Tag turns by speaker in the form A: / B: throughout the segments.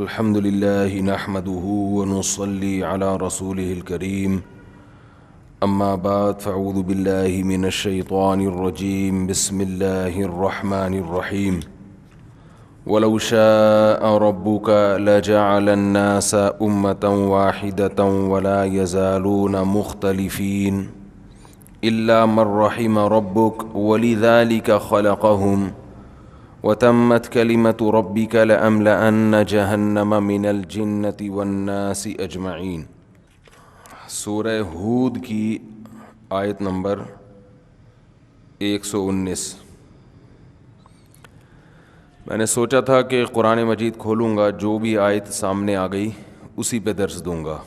A: الحمد لله نحمده ونصلي على رسوله الكريم أما بعد فأعوذ بالله من الشيطان الرجيم بسم الله الرحمن الرحيم ولو شاء ربك لجعل الناس أمة واحدة ولا يزالون مختلفين إلا من رحم ربك ولذلك خلقهم وتمت كلمة ربك لأملأن جهنم من الجنة والناس أجمعين۔ سورہ ہود کی آیت نمبر 119۔ میں نے سوچا تھا کہ قرآن مجید کھولوں گا، جو بھی آیت سامنے آ گئی اسی پہ درس دوں گا،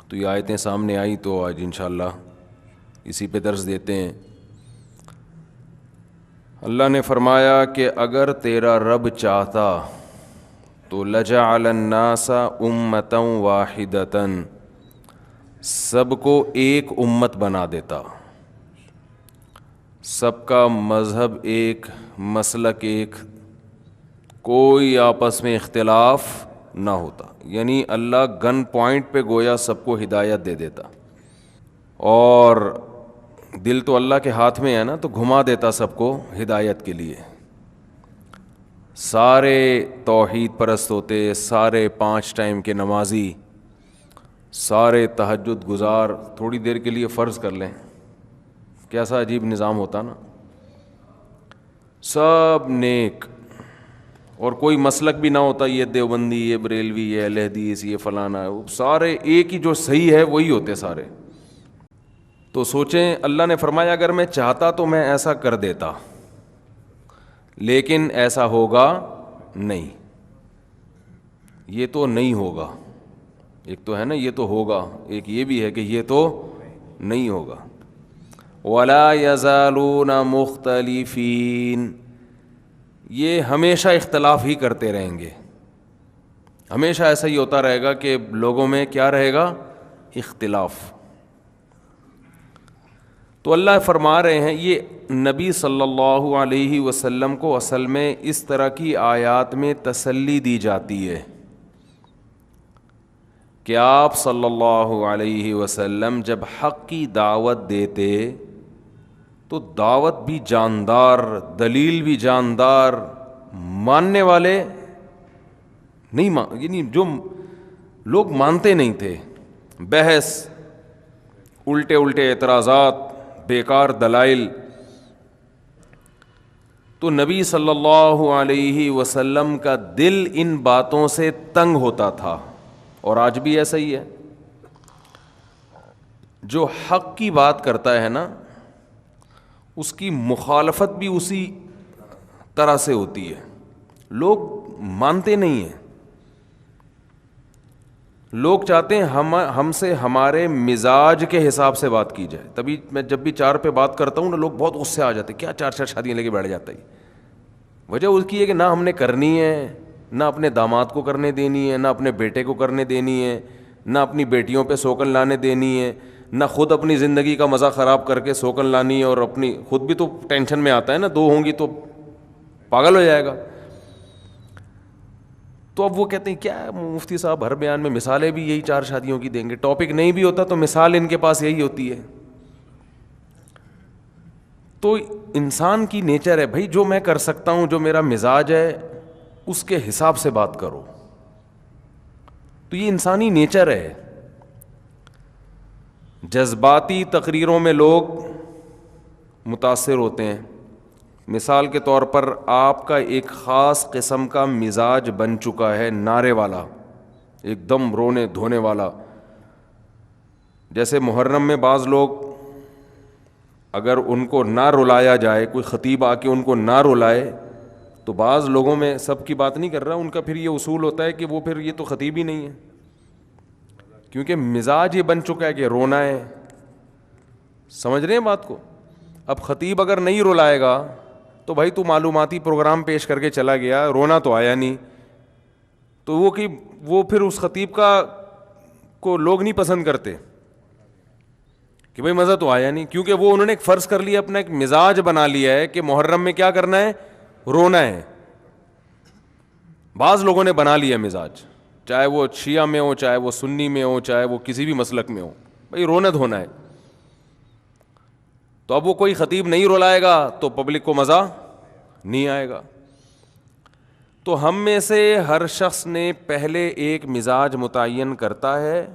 A: تو یہ آیتیں سامنے آئی تو آج انشاءاللہ اسی پہ درس دیتے ہیں۔ اللہ نے فرمایا کہ اگر تیرا رب چاہتا تو لجعل الناس امۃ واحدۃ، سب کو ایک امت بنا دیتا، سب کا مذہب ایک، مسلک ایک، کوئی آپس میں اختلاف نہ ہوتا، یعنی اللہ گن پوائنٹ پہ گویا سب کو ہدایت دے دیتا، اور دل تو اللہ کے ہاتھ میں ہے نا، تو گھما دیتا سب کو ہدایت کے لیے۔ سارے توحید پرست ہوتے، سارے 5 ٹائم کے نمازی، سارے تہجد گزار، تھوڑی دیر کے لیے فرض کر لیں، کیسا عجیب نظام ہوتا نا، سب نیک، اور کوئی مسلک بھی نہ ہوتا، یہ دیوبندی، یہ بریلوی، یہ اہل حدیث، یہ فلانا، سارے ایک ہی جو صحیح ہے وہی ہوتے سارے۔ تو سوچیں، اللہ نے فرمایا اگر میں چاہتا تو میں ایسا کر دیتا، لیکن ایسا ہوگا نہیں، یہ تو نہیں ہوگا۔ ایک تو ہے نا یہ تو ہوگا، ایک یہ بھی ہے کہ یہ تو نہیں ہوگا۔ وَلَا يَزَالُونَ مُخْتَلِفِينَ، یہ ہمیشہ اختلاف ہی کرتے رہیں گے، ہمیشہ ایسا ہی ہوتا رہے گا کہ لوگوں میں کیا رہے گا؟ اختلاف۔ تو اللہ فرما رہے ہیں، یہ نبی صلی اللہ علیہ وسلم کو اصل میں اس طرح کی آیات میں تسلی دی جاتی ہے کہ آپ صلی اللہ علیہ وسلم جب حق کی دعوت دیتے تو دعوت بھی جاندار، دلیل بھی جاندار، ماننے والے نہیں یعنی جو لوگ مانتے نہیں تھے، بحث، الٹے الٹے اعتراضات، بیکار دلائل، تو نبی صلی اللہ علیہ وسلم کا دل ان باتوں سے تنگ ہوتا تھا، اور آج بھی ایسا ہی ہے۔ جو حق کی بات کرتا ہے نا، اس کی مخالفت بھی اسی طرح سے ہوتی ہے، لوگ مانتے نہیں ہیں، لوگ چاہتے ہیں ہم سے ہمارے مزاج کے حساب سے بات کی جائے۔ تبھی میں جب بھی 4 پہ بات کرتا ہوں نا، لوگ بہت غصے آ جاتے ہیں، کیا 4 شادیاں لے کے بیٹھ جاتا ہے۔ وجہ اس کی ہے کہ نہ ہم نے کرنی ہے، نہ اپنے داماد کو کرنے دینی ہے، نہ اپنے بیٹے کو کرنے دینی ہے، نہ اپنی بیٹیوں پہ سوکن لانے دینی ہے، نہ خود اپنی زندگی کا مزہ خراب کر کے سوکن لانی ہے، اور اپنی خود بھی تو ٹینشن میں آتا ہے نا، 2 ہوں گی تو پاگل ہو جائے گا۔ تو اب وہ کہتے ہیں کیا مفتی صاحب ہر بیان میں مثالیں بھی یہی 4 شادیوں کی دیں گے، ٹاپک نہیں بھی ہوتا تو مثال ان کے پاس یہی ہوتی ہے۔ تو انسان کی نیچر ہے بھائی، جو میں کر سکتا ہوں، جو میرا مزاج ہے، اس کے حساب سے بات کرو، تو یہ انسانی نیچر ہے۔ جذباتی تقریروں میں لوگ متاثر ہوتے ہیں۔ مثال کے طور پر آپ کا ایک خاص قسم کا مزاج بن چکا ہے، نعرے والا، ایک دم رونے دھونے والا۔ جیسے محرم میں بعض لوگ اگر ان کو نہ رلایا جائے، کوئی خطیب آ کے ان کو نہ رلائے، تو بعض لوگوں میں، سب کی بات نہیں کر رہا، ان کا پھر یہ اصول ہوتا ہے کہ وہ پھر یہ تو خطیب ہی نہیں ہے، کیونکہ مزاج یہ بن چکا ہے کہ رونا ہے۔ سمجھ رہے ہیں بات کو؟ اب خطیب اگر نہیں رلائے گا تو بھائی تو معلوماتی پروگرام پیش کر کے چلا گیا، رونا تو آیا نہیں، تو وہ پھر اس خطیب کو لوگ نہیں پسند کرتے کہ بھائی مزہ تو آیا نہیں، کیونکہ وہ انہوں نے ایک فرض کر لیا، اپنا ایک مزاج بنا لیا ہے کہ محرم میں کیا کرنا ہے؟ رونا ہے۔ بعض لوگوں نے بنا لیا مزاج، چاہے وہ شیعہ میں ہو، چاہے وہ سنی میں ہو، چاہے وہ کسی بھی مسلک میں ہو، بھائی رونا دھونا ہے. تو اب وہ کوئی خطیب نہیں رلائے گا تو پبلک کو مزہ نہیں آئے گا. تو ہم میں سے ہر شخص نے پہلے ایک مزاج متعین کرتا ہے،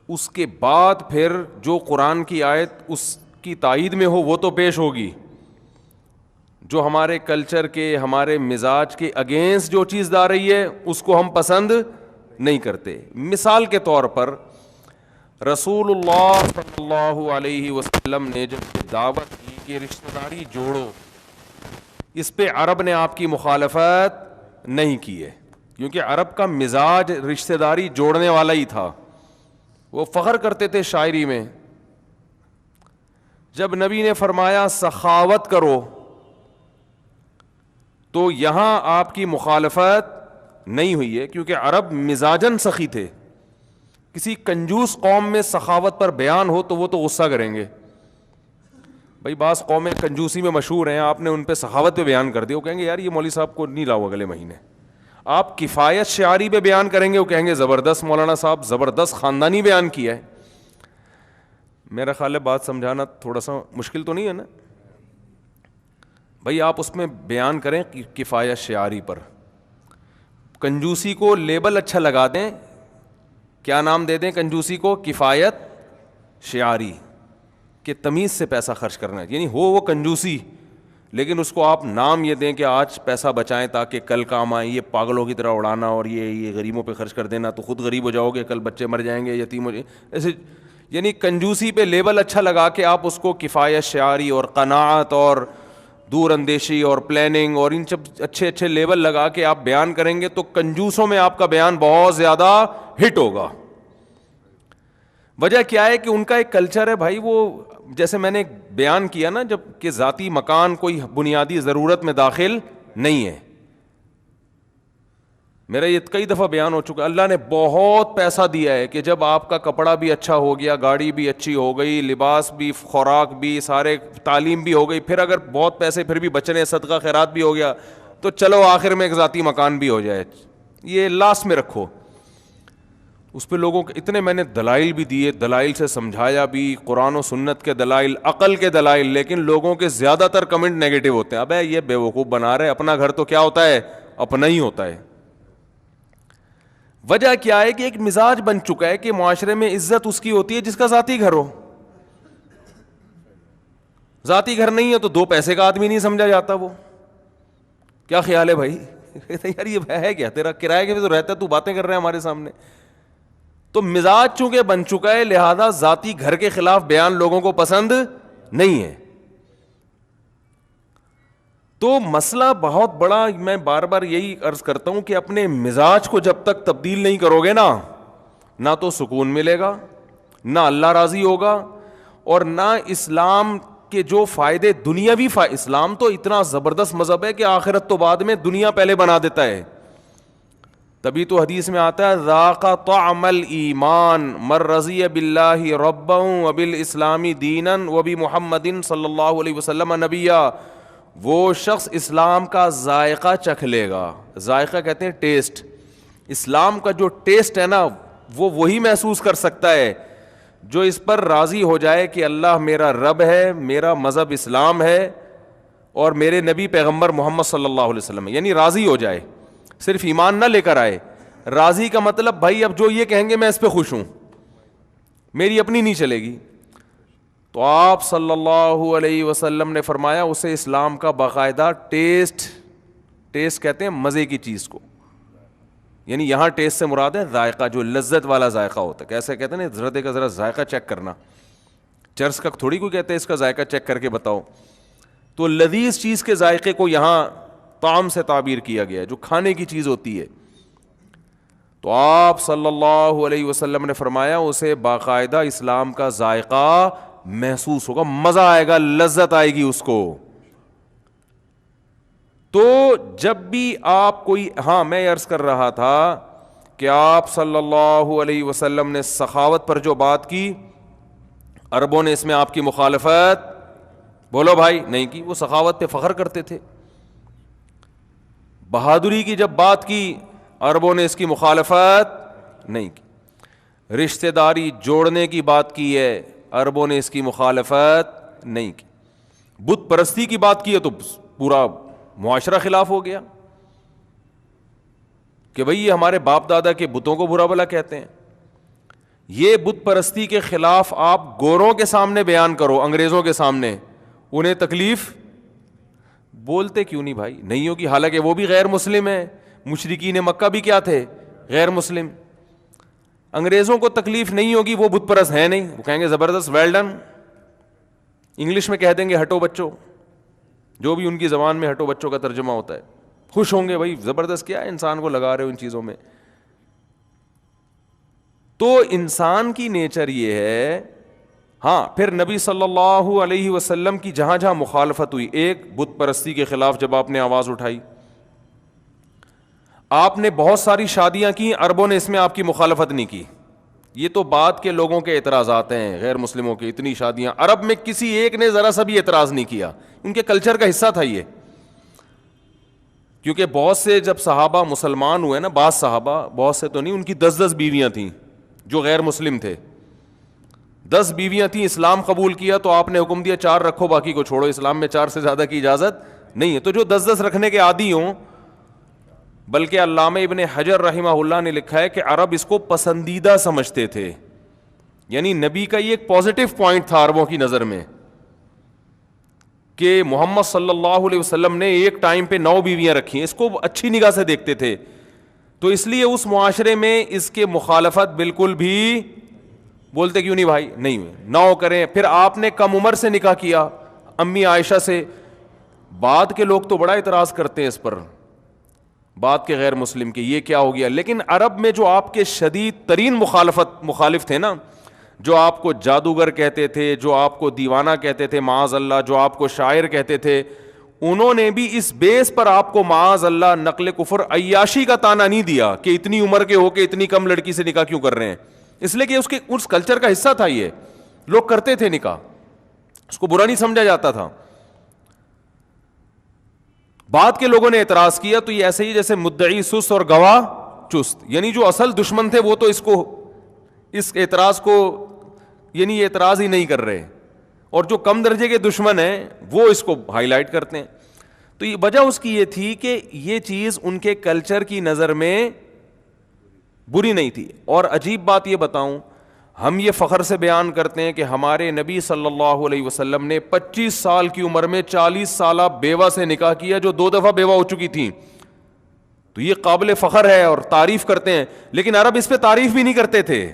A: اس کے بعد پھر جو قرآن کی آیت اس کی تائید میں ہو وہ تو پیش ہوگی. جو ہمارے کلچر کے، ہمارے مزاج کے اگینسٹ جو چیز آ رہی ہے اس کو ہم پسند نہیں کرتے. مثال کے طور پر رسول اللہ صلی اللہ علیہ وسلم نے جب دعوت کی کہ رشتہ داری جوڑو، اس پہ عرب نے آپ کی مخالفت نہیں کی ہے، کیونکہ عرب کا مزاج رشتہ داری جوڑنے والا ہی تھا. وہ فخر کرتے تھے شاعری میں. جب نبی نے فرمایا سخاوت کرو تو یہاں آپ کی مخالفت نہیں ہوئی ہے، کیونکہ عرب مزاجن سخی تھے. کسی کنجوس قوم میں سخاوت پر بیان ہو تو وہ تو غصہ کریں گے. بھائی بعض قومیں کنجوسی میں مشہور ہیں، آپ نے ان پہ سخاوت پہ بیان کر دیا، وہ کہیں گے یار یہ مولوی صاحب کو نہیں لاؤ اگلے مہینے. آپ کفایت شعاری پہ بیان کریں گے، وہ کہیں گے زبردست مولانا صاحب، زبردست خاندانی بیان کیا ہے. میرا خیال ہے بات سمجھانا تھوڑا سا مشکل تو نہیں ہے نا. بھائی آپ اس میں بیان کریں کفایت شعاری پر. کنجوسی کو لیبل اچھا لگا دیں، کیا نام دے دیں کنجوسی کو؟ کفایت شعاری، کہ تمیز سے پیسہ خرچ کرنا ہے. یعنی ہو وہ کنجوسی لیکن اس کو آپ نام یہ دیں کہ آج پیسہ بچائیں تاکہ کل کام آئیں. یہ پاگلوں کی طرح اڑانا اور یہ غریبوں پہ خرچ کر دینا تو خود غریب ہو جاؤ گے، کل بچے مر جائیں گے، یتیم ہو جائیں ایسے. یعنی کنجوسی پہ لیبل اچھا لگا کے آپ اس کو کفایت شعاری اور قناعت اور دور اندیشی اور پلاننگ اور ان سب اچھے اچھے لیبل لگا کے آپ بیان کریں گے تو کنجوسوں میں آپ کا بیان بہت زیادہ ہٹ ہوگا. وجہ کیا ہے کہ ان کا ایک کلچر ہے بھائی، وہ جیسے میں نے بیان کیا نا جب کہ ذاتی مکان کوئی بنیادی ضرورت میں داخل نہیں ہے. میرا یہ کئی دفعہ بیان ہو چکا، اللہ نے بہت پیسہ دیا ہے کہ جب آپ کا کپڑا بھی اچھا ہو گیا، گاڑی بھی اچھی ہو گئی، لباس بھی، خوراک بھی، سارے تعلیم بھی ہو گئی، پھر اگر بہت پیسے پھر بھی بچ رہے ہیں، صدقہ خیرات بھی ہو گیا، تو چلو آخر میں ایک ذاتی مکان بھی ہو جائے، یہ لاسٹ میں رکھو. اس پہ لوگوں کے اتنے میں نے دلائل بھی دیے، دلائل سے سمجھایا بھی، قرآن و سنت کے دلائل، عقل کے دلائل، لیکن لوگوں کے زیادہ تر کمنٹ نیگیٹو ہوتے ہیں. ابے یہ بیوقوف بنا رہے، اپنا گھر تو کیا ہوتا ہے؟ اپنا ہی ہوتا ہے. وجہ کیا ہے کہ ایک مزاج بن چکا ہے کہ معاشرے میں عزت اس کی ہوتی ہے جس کا ذاتی گھر ہو. ذاتی گھر نہیں ہے تو دو پیسے کا آدمی نہیں سمجھا جاتا. وہ کیا خیال ہے بھائی؟ یار یہ ہے کیا تیرا کرایہ کے بھی تو رہتا ہے، تو باتیں کر رہے ہیں ہمارے سامنے. تو مزاج چونکہ بن چکا ہے لہذا ذاتی گھر کے خلاف بیان لوگوں کو پسند نہیں ہے. تو مسئلہ بہت بڑا، میں بار بار یہی عرض کرتا ہوں کہ اپنے مزاج کو جب تک تبدیل نہیں کرو گے نا، نہ تو سکون ملے گا، نہ اللہ راضی ہوگا، اور نہ اسلام کے جو فائدے دنیاوی اسلام تو اتنا زبردست مذہب ہے کہ آخرت تو بعد میں، دنیا پہلے بنا دیتا ہے. تبھی تو حدیث میں آتا ہے ذاق طعم الایمان من رضی باللہ ربا وبالاسلام دینا وبمحمد صلی اللہ علیہ وسلم نبیا. وہ شخص اسلام کا ذائقہ چکھ لے گا. ذائقہ کہتے ہیں ٹیسٹ. اسلام کا جو ٹیسٹ ہے نا وہ وہی محسوس کر سکتا ہے جو اس پر راضی ہو جائے کہ اللہ میرا رب ہے، میرا مذہب اسلام ہے اور میرے نبی پیغمبر محمد صلی اللہ علیہ وسلم، یعنی راضی ہو جائے، صرف ایمان نہ لے کر آئے. راضی کا مطلب بھائی اب جو یہ کہیں گے میں اس پہ خوش ہوں، میری اپنی نہیں چلے گی. تو آپ صلی اللہ علیہ وسلم نے فرمایا اسے اسلام کا باقاعدہ ٹیسٹ کہتے ہیں مزے کی چیز کو، یعنی یہاں ٹیسٹ سے مراد ہے ذائقہ، جو لذت والا ذائقہ ہوتا ہے. کیسے کہتے ہیں نا ذرا کا ذرا ذائقہ چیک کرنا، چرس کا تھوڑی کوئی کہتے ہیں اس کا ذائقہ چیک کر کے بتاؤ. تو لذیذ چیز کے ذائقے کو یہاں طعام سے تعبیر کیا گیا ہے، جو کھانے کی چیز ہوتی ہے. تو آپ صلی اللہ علیہ وسلم نے فرمایا اسے باقاعدہ اسلام کا ذائقہ محسوس ہوگا، مزہ آئے گا، لذت آئے گی اس کو. تو جب بھی آپ کوئی، ہاں میں عرض کر رہا تھا کہ آپ صلی اللہ علیہ وسلم نے سخاوت پر جو بات کی، عربوں نے اس میں آپ کی مخالفت بولو بھائی نہیں کی. وہ سخاوت پہ فخر کرتے تھے. بہادری کی جب بات کی عربوں نے اس کی مخالفت نہیں کی. رشتہ داری جوڑنے کی بات کی ہے, عربوں نے اس کی مخالفت نہیں کی. بت پرستی کی بات کی ہے تو پورا معاشرہ خلاف ہو گیا کہ بھئی یہ ہمارے باپ دادا کے بتوں کو برا بھلا کہتے ہیں. یہ بت پرستی کے خلاف آپ گوروں کے سامنے بیان کرو, انگریزوں کے سامنے, انہیں تکلیف بولتے کیوں نہیں بھائی؟ نہیں ہوگی, حالانکہ وہ بھی غیر مسلم ہیں. مشرکین مکہ بھی کیا تھے؟ غیر مسلم. انگریزوں کو تکلیف نہیں ہوگی, وہ بت پرست ہیں نہیں, وہ کہیں گے زبردست, ویل ڈن. انگلش میں کہہ دیں گے ہٹو بچوں, جو بھی ان کی زبان میں ہٹو بچوں کا ترجمہ ہوتا ہے. خوش ہوں گے, بھائی زبردست, کیا ہے انسان کو لگا رہے ہو ان چیزوں میں. تو انسان کی نیچر یہ ہے. ہاں, پھر نبی صلی اللہ علیہ وسلم کی جہاں جہاں مخالفت ہوئی, ایک بت پرستی کے خلاف جب آپ نے آواز اٹھائی, آپ نے بہت ساری شادیاں کی, عربوں نے اس میں آپ کی مخالفت نہیں کی. یہ تو بعد کے لوگوں کے اعتراضات ہیں, غیر مسلموں کے, اتنی شادیاں. عرب میں کسی ایک نے ذرا سا بھی اعتراض نہیں کیا, ان کے کلچر کا حصہ تھا یہ. کیونکہ بہت سے جب صحابہ مسلمان ہوئے نا, بعض صحابہ, بہت سے تو نہیں, ان کی 10 بیویاں تھیں جو غیر مسلم تھے. 10 بیویاں تھیں, اسلام قبول کیا تو آپ نے حکم دیا 4 رکھو, باقی کو چھوڑو. اسلام میں 4 سے زیادہ کی اجازت نہیں ہے. تو جو 10 رکھنے کے عادی ہوں, بلکہ علامہ ابن حجر رحمہ اللہ نے لکھا ہے کہ عرب اس کو پسندیدہ سمجھتے تھے. یعنی نبی کا یہ ایک پازیٹو پوائنٹ تھا عربوں کی نظر میں کہ محمد صلی اللہ علیہ وسلم نے ایک ٹائم پہ 9 بیویاں رکھی ہیں, اس کو اچھی نگاہ سے دیکھتے تھے. تو اس لیے اس معاشرے میں اس کے مخالفت بالکل بھی, بولتے کیوں نہیں بھائی, نہیں ہوئے, 9 کریں. پھر آپ نے کم عمر سے نکاح کیا امی عائشہ سے. بعد کے لوگ تو بڑا اعتراض کرتے ہیں اس پر, بعد کے غیر مسلم کے, یہ کیا ہو گیا. لیکن عرب میں جو آپ کے شدید ترین مخالف تھے نا, جو آپ کو جادوگر کہتے تھے, جو آپ کو دیوانہ کہتے تھے معاذ اللہ, جو آپ کو شاعر کہتے تھے, انہوں نے بھی اس بیس پر آپ کو معاذ اللہ نقل کفر عیاشی کا تانا نہیں دیا کہ اتنی عمر کے ہو کے اتنی کم لڑکی سے نکاح کیوں کر رہے ہیں. اس لیے کہ اس کلچر کا حصہ تھا, یہ لوگ کرتے تھے نکاح, اس کو برا نہیں سمجھا جاتا تھا. بعد کے لوگوں نے اعتراض کیا تو یہ ایسے ہی جیسے مدعی سست اور گواہ چست, یعنی جو اصل دشمن تھے وہ تو اس اعتراض کو یعنی یہ اعتراض ہی نہیں کر رہے, اور جو کم درجے کے دشمن ہیں وہ اس کو ہائی لائٹ کرتے ہیں. تو یہ وجہ اس کی یہ تھی کہ یہ چیز ان کے کلچر کی نظر میں بری نہیں تھی. اور عجیب بات یہ بتاؤں, ہم یہ فخر سے بیان کرتے ہیں کہ ہمارے نبی صلی اللہ علیہ وسلم نے 25 سال کی عمر میں 40 سالہ بیوہ سے نکاح کیا جو 2 دفعہ بیوہ ہو چکی تھیں. تو یہ قابل فخر ہے اور تعریف کرتے ہیں. لیکن عرب اس پہ تعریف بھی نہیں کرتے تھے,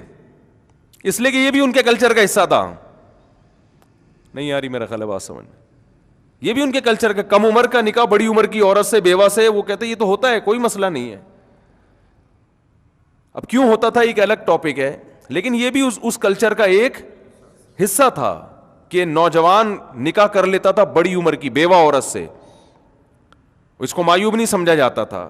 A: اس لیے کہ یہ بھی ان کے کلچر کا حصہ تھا. نہیں آ رہی میرا خیال ہے بات سمجھ میں, یہ بھی ان کے کلچر کا. کم عمر کا نکاح بڑی عمر کی عورت سے, بیوہ سے, وہ کہتے ہیں یہ تو ہوتا ہے, کوئی مسئلہ نہیں ہے. اب کیوں ہوتا تھا ایک الگ ٹاپک ہے, لیکن یہ بھی اس کلچر کا ایک حصہ تھا کہ نوجوان نکاح کر لیتا تھا بڑی عمر کی بیوہ عورت سے. اس کو معیوب نہیں سمجھا جاتا تھا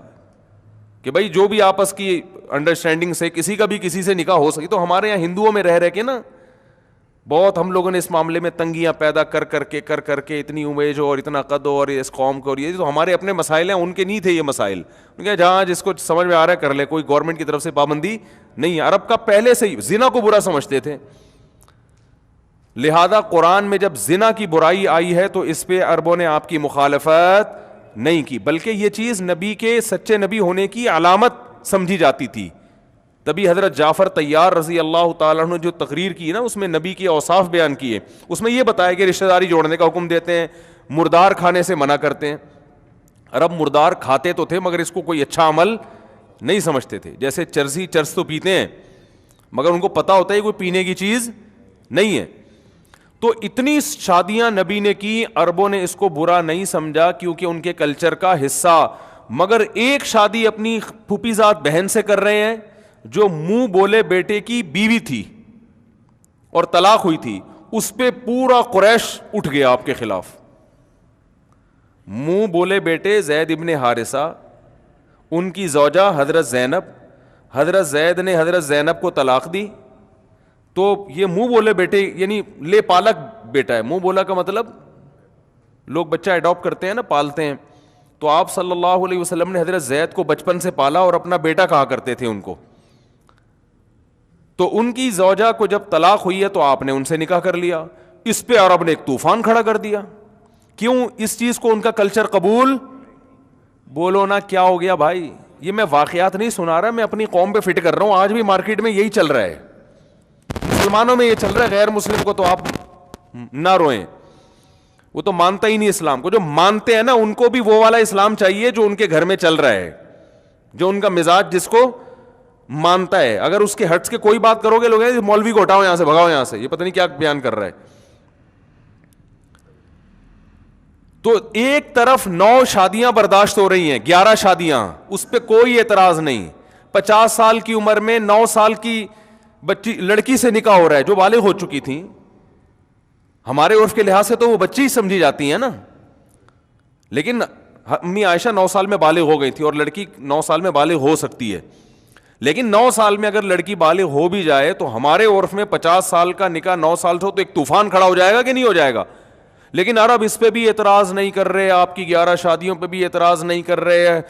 A: کہ بھائی جو بھی آپس کی انڈرسٹینڈنگ سے کسی کا بھی کسی سے نکاح ہو سکی. تو ہمارے یہاں ہندوؤں میں رہ کے نا بہت ہم لوگوں نے اس معاملے میں تنگیاں پیدا کر کے اتنی ایج اور اتنا قد اور اس قوم کو, اور یہ تو ہمارے اپنے مسائل ہیں, ان کے نہیں تھے یہ مسائل. ان کے جہاں جس کو سمجھ میں آ رہا ہے کر لے, کوئی گورنمنٹ کی طرف سے پابندی نہیں ہے. عرب کا پہلے سے ہی زنا کو برا سمجھتے تھے, لہذا قرآن میں جب زنا کی برائی آئی ہے تو اس پہ عربوں نے آپ کی مخالفت نہیں کی, بلکہ یہ چیز نبی کے سچے نبی ہونے کی علامت سمجھی جاتی تھی. تبھی حضرت جعفر طیار رضی اللہ تعالیٰ عنہ جو تقریر کی نا, اس میں نبی کے اوصاف بیان کیے. اس میں یہ بتایا کہ رشتہ داری جوڑنے کا حکم دیتے ہیں, مردار کھانے سے منع کرتے ہیں. عرب مردار کھاتے تو تھے مگر اس کو کوئی اچھا عمل نہیں سمجھتے تھے. جیسے چرس تو پیتے ہیں مگر ان کو پتا ہوتا ہے کوئی پینے کی چیز نہیں ہے. تو اتنی شادیاں نبی نے کی, عربوں نے اس کو برا نہیں سمجھا کیونکہ ان کے کلچر کا حصہ. مگر ایک شادی اپنی پھوپھی زاد بہن سے کر رہے ہیں جو منہ بولے بیٹے کی بیوی تھی اور طلاق ہوئی تھی, اس پہ پورا قریش اٹھ گیا آپ کے خلاف. منہ بولے بیٹے زید ابن حارثہ, ان کی زوجہ حضرت زینب, حضرت زید نے حضرت زینب کو طلاق دی. تو یہ منہ بولے بیٹے یعنی لے پالک بیٹا ہے. منہ بولا کا مطلب لوگ بچہ اڈاپٹ کرتے ہیں نا, پالتے ہیں. تو آپ صلی اللہ علیہ وسلم نے حضرت زید کو بچپن سے پالا اور اپنا بیٹا کہا کرتے تھے ان کو. تو ان کی زوجہ کو جب طلاق ہوئی ہے تو آپ نے ان سے نکاح کر لیا. اس پہ عرب نے ایک طوفان کھڑا کر دیا. کیوں؟ اس چیز کو ان کا کلچر قبول. بولو نا کیا ہو گیا بھائی؟ یہ میں واقعات نہیں سنا رہا, میں اپنی قوم پہ فٹ کر رہا ہوں. آج بھی مارکیٹ میں یہی چل رہا ہے, مسلمانوں میں یہ چل رہا ہے. غیر مسلم کو تو آپ نہ روئیں, وہ تو مانتا ہی نہیں اسلام کو. جو مانتے ہیں نا ان کو بھی وہ والا اسلام چاہیے جو ان کے گھر میں چل رہا ہے, جو ان کا مزاج جس کو مانتا ہے. اگر اس کے ہٹس کے کوئی بات کرو گے لوگ مولوی کو ہٹاؤ یہاں سے, بھگاؤ یہاں سے, یہ پتہ نہیں کیا بیان کر رہا ہے. تو ایک طرف 9 شادیاں برداشت ہو رہی ہیں, 11 شادیاں, اس پہ کوئی اعتراض نہیں. 50 سال کی عمر میں 9 سال کی بچی لڑکی سے نکاح ہو رہا ہے جو بالغ ہو چکی تھیں. ہمارے عرف کے لحاظ سے تو وہ بچی ہی سمجھی جاتی ہیں نا, لیکن امی عائشہ 9 سال میں بالغ ہو گئی تھی, اور لڑکی 9 سال میں بالغ ہو سکتی ہے. لیکن 9 سال میں اگر لڑکی بالغ ہو بھی جائے تو ہمارے عرف میں 50 سال کا نکاح 9 سال سے ہو تو ایک طوفان کھڑا ہو جائے گا کہ نہیں ہو جائے گا. لیکن عرب اس پہ بھی اعتراض نہیں کر رہے, آپ کی 11 شادیوں پہ بھی اعتراض نہیں کر رہے,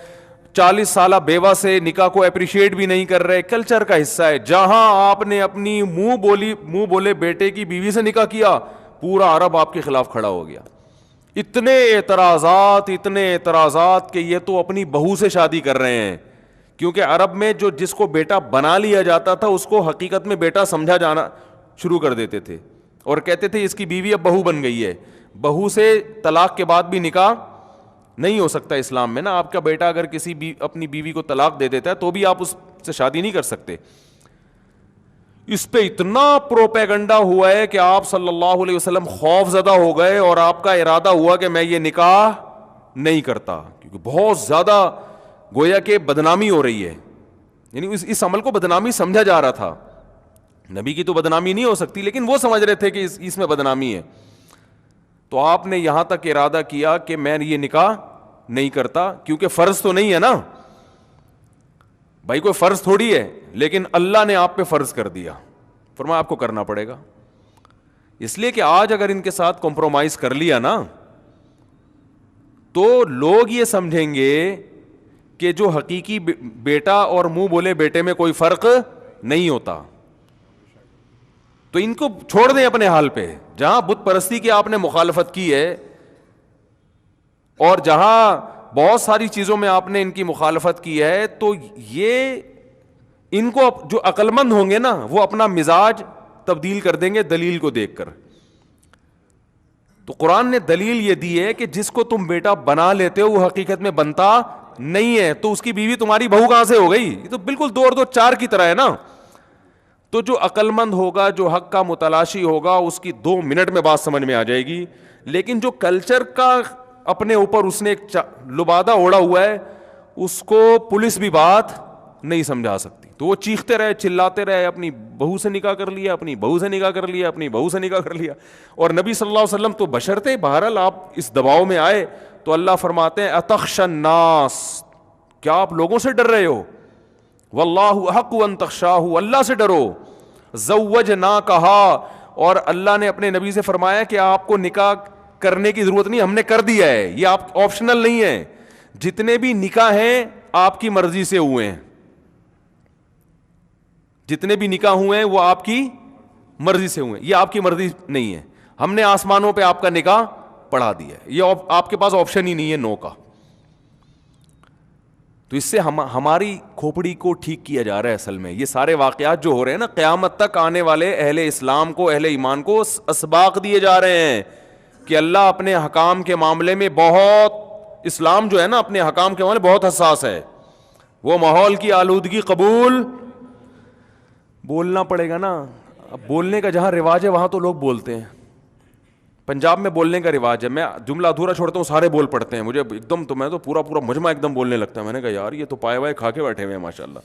A: 40 سالہ بیوہ سے نکاح کو اپریشیٹ بھی نہیں کر رہے. کلچر کا حصہ ہے. جہاں آپ نے اپنی منہ بولے بیٹے کی بیوی سے نکاح کیا, پورا عرب آپ کے خلاف کھڑا ہو گیا. اتنے اعتراضات کہ یہ تو اپنی بہو سے شادی کر رہے ہیں. کیونکہ عرب میں جس کو بیٹا بنا لیا جاتا تھا اس کو حقیقت میں بیٹا سمجھا جانا شروع کر دیتے تھے, اور کہتے تھے اس کی بیوی اب بہو بن گئی ہے. بہو سے طلاق کے بعد بھی نکاح نہیں ہو سکتا اسلام میں نا. آپ کا بیٹا اگر اپنی بیوی کو طلاق دے دیتا ہے تو بھی آپ اس سے شادی نہیں کر سکتے. اس پہ اتنا پروپیگنڈا ہوا ہے کہ آپ صلی اللہ علیہ وسلم خوف زدہ ہو گئے, اور آپ کا ارادہ ہوا کہ میں یہ نکاح نہیں کرتا, کیونکہ بہت زیادہ گویا کہ بدنامی ہو رہی ہے. یعنی اس عمل کو بدنامی سمجھا جا رہا تھا. نبی کی تو بدنامی نہیں ہو سکتی, لیکن وہ سمجھ رہے تھے کہ اس میں بدنامی ہے. تو آپ نے یہاں تک ارادہ کیا کہ میں یہ نکاح نہیں کرتا, کیونکہ فرض تو نہیں ہے نا بھائی, کوئی فرض تھوڑی ہے, لیکن اللہ نے آپ پہ فرض کر دیا, فرمایا آپ کو کرنا پڑے گا. اس لیے کہ آج اگر ان کے ساتھ کمپرومائز کر لیا نا تو لوگ یہ سمجھیں گے کہ جو حقیقی بیٹا اور منہ بولے بیٹے میں کوئی فرق نہیں ہوتا. تو ان کو چھوڑ دیں اپنے حال پہ. جہاں بت پرستی کی آپ نے مخالفت کی ہے, اور جہاں بہت ساری چیزوں میں آپ نے ان کی مخالفت کی ہے, تو یہ ان کو جو عقل مند ہوں گے نا وہ اپنا مزاج تبدیل کر دیں گے دلیل کو دیکھ کر. تو قرآن نے دلیل یہ دی ہے کہ جس کو تم بیٹا بنا لیتے ہو وہ حقیقت میں بنتا نہیں ہے, تو اس کی بیوی تمہاری بہو کہاں سے ہو گئی؟ یہ تو بالکل 2 اور 2 4 کی طرح ہے نا. تو جو عقل مند ہوگا, جو حق کا متلاشی ہوگا, اس کی 2 منٹ میں بات سمجھ میں آ جائے گی. لیکن جو کلچر کا اپنے اوپر اس نے ایک لبادہ اوڑا ہوا ہے, اس کو پولیس بھی بات نہیں سمجھا سکتی. تو وہ چیختے رہے, چلاتے رہے, اپنی بہو سے نکاح کر لیا, اپنی بہو سے نکاح کر لیا, اپنی بہو سے نکاح کر لیا. اور نبی صلی اللہ علیہ وسلم تو بشر تھے. بہرحال آپ اس دباؤ میں آئے تو اللہ فرماتے ہیں اتخشى الناس, کیا آپ لوگوں سے ڈر رہے ہو؟ واللہ احق ان تخشاہ, اللہ سے ڈرو. زوجناکہا, اور اللہ نے اپنے نبی سے فرمایا کہ آپ کو نکاح کرنے کی ضرورت نہیں, ہم نے کر دیا ہے, یہ آپ آپشنل نہیں ہے. جتنے بھی نکاح ہیں آپ کی مرضی سے ہوئے ہیں, جتنے بھی نکاح ہوئے ہیں وہ آپ کی مرضی سے ہوئے ہیں, یہ آپ کی مرضی نہیں ہے. ہم نے آسمانوں پہ آپ کا نکاح پڑھا دیا ہے, یہ آپ کے پاس آپشن ہی نہیں ہے نو کا. تو اس سے ہماری کھوپڑی کو ٹھیک کیا جا رہا ہے. اصل میں یہ سارے واقعات جو ہو رہے ہیں نا, قیامت تک آنے والے اہل اسلام کو, اہل ایمان کو اسباق دیے جا رہے ہیں کہ اللہ اپنے حکام کے معاملے میں بہت, اسلام جو ہے نا اپنے حکام کے معاملے بہت حساس ہے. وہ ماحول کی آلودگی قبول بولنا پڑے گا نا. اب بولنے کا جہاں رواج ہے وہاں تو لوگ بولتے ہیں. پنجاب میں بولنے کا رواج ہے, میں جملہ ادھورا چھوڑتا ہوں سارے بول پڑتے ہیں, مجھے ایک دم, تو میں تو پورا مجمع ایک دم بولنے لگتا ہے. میں نے کہا یار یہ تو پائے وائے کھا کے بیٹھے ہوئے ہیں ماشاء اللہ.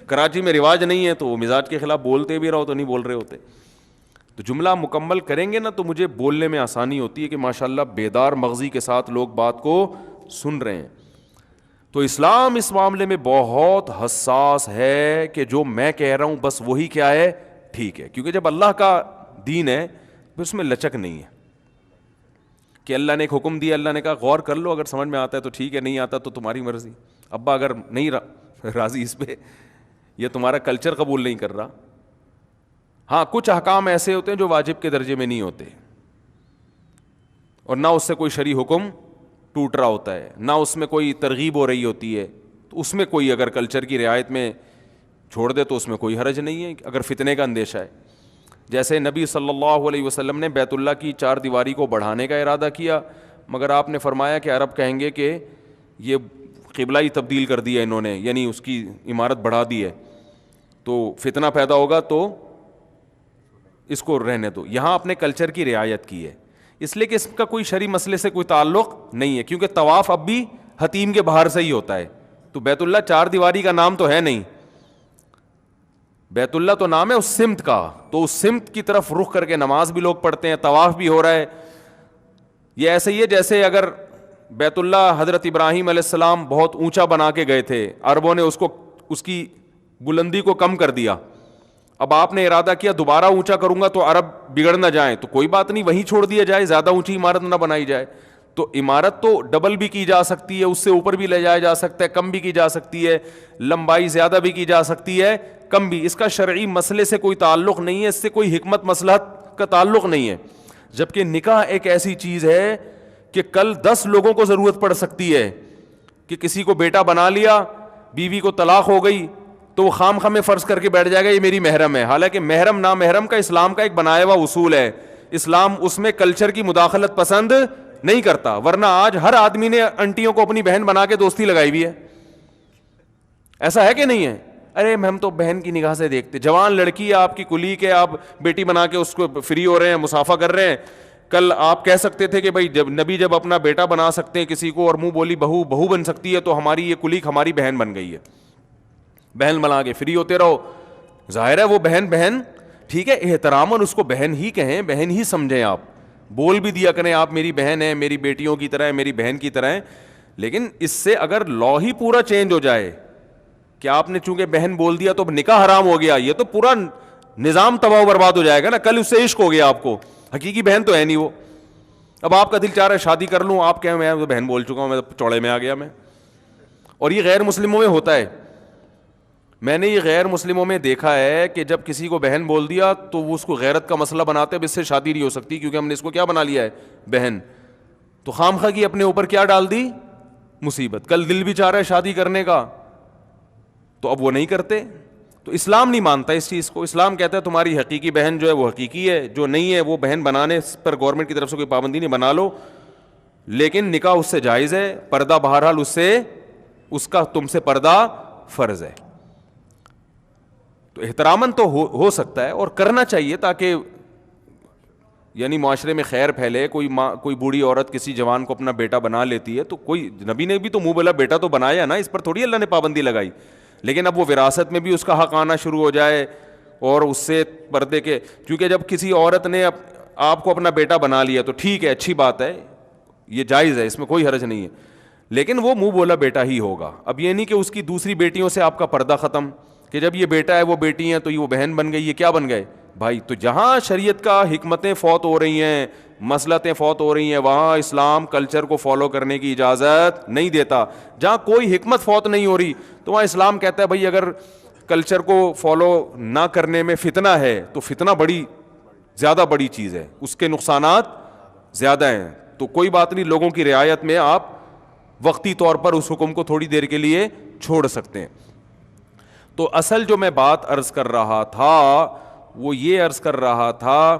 A: کراچی میں رواج نہیں ہے تو وہ مزاج کے خلاف بولتے بھی رہو تو نہیں بول رہے ہوتے. تو جملہ مکمل کریں گے نا تو مجھے بولنے میں آسانی ہوتی ہے کہ ماشاء اللہ بیدار مغزی کے ساتھ لوگ بات کو سن رہے ہیں. تو اسلام اس معاملے میں بہت حساس ہے کہ جو میں کہہ رہا ہوں بس وہی کیا ہے ٹھیک ہے, کیونکہ جب اللہ کا دین ہے پھر اس میں لچک نہیں ہے. کہ اللہ نے ایک حکم دیا, اللہ نے کہا غور کر لو, اگر سمجھ میں آتا ہے تو ٹھیک ہے, نہیں آتا تو تمہاری مرضی. ابا اگر نہیں راضی اس پہ, یہ تمہارا کلچر قبول نہیں کر رہا. ہاں کچھ احکام ایسے ہوتے ہیں جو واجب کے درجے میں نہیں ہوتے, اور نہ اس سے کوئی شرعی حکم ٹوٹ رہا ہوتا ہے, نہ اس میں کوئی ترغیب ہو رہی ہوتی ہے, تو اس میں کوئی اگر کلچر کی رعایت میں چھوڑ دے تو اس میں کوئی حرج نہیں ہے اگر فتنے کا اندیشہ ہے. جیسے نبی صلی اللہ علیہ وسلم نے بیت اللہ کی 4 دیواری کو بڑھانے کا ارادہ کیا, مگر آپ نے فرمایا کہ عرب کہیں گے کہ یہ قبلہ ہی تبدیل کر دیا انہوں نے, یعنی اس کی عمارت بڑھا دی ہے, تو فتنہ پیدا ہوگا تو اس کو رہنے دو. یہاں اپنے کلچر کی رعایت کی ہے, اس لیے کہ اس کا کوئی شرعی مسئلے سے کوئی تعلق نہیں ہے, کیونکہ طواف اب بھی حتیم کے باہر سے ہی ہوتا ہے. تو بیت اللہ 4 دیواری کا نام تو ہے نہیں, بیت اللہ تو نام ہے اس سمت کا, تو اس سمت کی طرف رخ کر کے نماز بھی لوگ پڑھتے ہیں, طواف بھی ہو رہا ہے. یہ ایسے ہی ہے جیسے اگر بیت اللہ حضرت ابراہیم علیہ السلام بہت اونچا بنا کے گئے تھے, عربوں نے اس کی بلندی کو کم کر دیا, اب آپ نے ارادہ کیا دوبارہ اونچا کروں گا تو عرب بگڑ نہ جائیں, تو کوئی بات نہیں, وہیں چھوڑ دیا جائے, زیادہ اونچی عمارت نہ بنائی جائے. تو عمارت تو ڈبل بھی کی جا سکتی ہے, اس سے اوپر بھی لے جایا جا سکتا ہے, کم بھی کی جا سکتی ہے, لمبائی زیادہ بھی کی جا سکتی ہے, کم بھی. اس کا شرعی مسئلے سے کوئی تعلق نہیں ہے, اس سے کوئی حکمت مصلحت کا تعلق نہیں ہے. جبکہ نکاح ایک ایسی چیز ہے کہ کل 10 لوگوں کو ضرورت پڑ سکتی ہے, کہ کسی کو بیٹا بنا لیا, بیوی کو طلاق ہو گئی, تو وہ خام خواہ میں فرض کر کے بیٹھ جائے گا یہ میری محرم ہے, حالانکہ محرم نا محرم کا اسلام کا ایک بنایا ہوا اصول ہے. اسلام اس میں کلچر کی مداخلت پسند نہیں کرتا, ورنہ آج ہر آدمی نے انٹیوں کو اپنی بہن بنا کے دوستی لگائی ہوئی ہے. ایسا ہے کہ نہیں ہے؟ ارے ہم تو بہن کی نگاہ سے دیکھتے, جوان لڑکی ہے آپ کی کلی کے, آپ بیٹی بنا کے اس کو فری ہو رہے ہیں, مسافہ کر رہے ہیں. کل آپ کہہ سکتے تھے کہ بھائی جب نبی جب اپنا بیٹا بنا سکتے ہیں کسی کو, اور منہ بولی بہو بن سکتی ہے, تو ہماری یہ کلیگ ہماری بہن بن گئی ہے, بہن بنا کے فری ہوتے رہو. ظاہر ہے وہ بہن ٹھیک ہے, احتراماً اس کو بہن ہی کہیں, بہن ہی سمجھیں, آپ بول بھی دیا کریں آپ میری بہن ہے, میری بیٹیوں کی طرح ہے, میری بہن کی طرح ہے. لیکن اس سے اگر لا ہی پورا چینج ہو جائے کہ آپ نے چونکہ بہن بول دیا تو اب نکاح حرام ہو گیا, یہ تو پورا نظام تباہ و برباد ہو جائے گا نا. کل اس سے عشق ہو گیا آپ کو, حقیقی بہن تو ہے نہیں وہ. اب آپ کا دل چاہ رہا ہے شادی کر لوں, آپ کہیں میں تو بہن بول چکا ہوں, میں چوڑے میں آ گیا میں. اور یہ غیر مسلموں میں ہوتا ہے, میں نے یہ غیر مسلموں میں دیکھا ہے کہ جب کسی کو بہن بول دیا تو وہ اس کو غیرت کا مسئلہ بناتے ہیں, اب اس سے شادی نہیں ہو سکتی کیونکہ ہم نے اس کو کیا بنا لیا ہے, بہن. تو خام خواہ کی اپنے اوپر کیا ڈال دی, مصیبت. کل دل بھی چاہ رہا ہے شادی کرنے کا تو اب وہ نہیں کرتے. تو اسلام نہیں مانتا اس چیز کو. اسلام کہتا ہے تمہاری حقیقی بہن جو ہے وہ حقیقی ہے, جو نہیں ہے وہ بہن بنانے پر گورنمنٹ کی طرف سے کوئی پابندی نہیں, بنا لو, لیکن نکاح اس سے جائز ہے, پردہ بہرحال اس کا تم سے پردہ فرض ہے. تو احتراماً تو ہو سکتا ہے اور کرنا چاہیے تاکہ یعنی معاشرے میں خیر پھیلے. کوئی بوڑھی عورت کسی جوان کو اپنا بیٹا بنا لیتی ہے تو کوئی, نبی نے بھی تو منہ بولا بیٹا تو بنایا نا, اس پر تھوڑی اللہ نے پابندی لگائی. لیکن اب وہ وراثت میں بھی اس کا حق آنا شروع ہو جائے اور اس سے پردے کے, کیونکہ جب کسی عورت نے آپ کو اپنا بیٹا بنا لیا تو ٹھیک ہے, اچھی بات ہے, یہ جائز ہے, اس میں کوئی حرج نہیں ہے, لیکن وہ منہ بولا بیٹا ہی ہوگا. اب یہ نہیں کہ اس کی دوسری بیٹیوں سے آپ کا پردہ ختم, کہ جب یہ بیٹا ہے وہ بیٹی ہیں تو یہ وہ بہن بن گئی, یہ کیا بن گئے بھائی. تو جہاں شریعت کا حکمتیں فوت ہو رہی ہیں, مصلحتیں فوت ہو رہی ہیں, وہاں اسلام کلچر کو فالو کرنے کی اجازت نہیں دیتا. جہاں کوئی حکمت فوت نہیں ہو رہی تو وہاں اسلام کہتا ہے بھائی اگر کلچر کو فالو نہ کرنے میں فتنہ ہے تو فتنہ زیادہ بڑی چیز ہے, اس کے نقصانات زیادہ ہیں. تو کوئی بات نہیں, لوگوں کی رعایت میں آپ وقتی طور پر اس حکم کو تھوڑی دیر کے لیے چھوڑ سکتے ہیں. تو اصل جو میں بات عرض کر رہا تھا وہ یہ عرض کر رہا تھا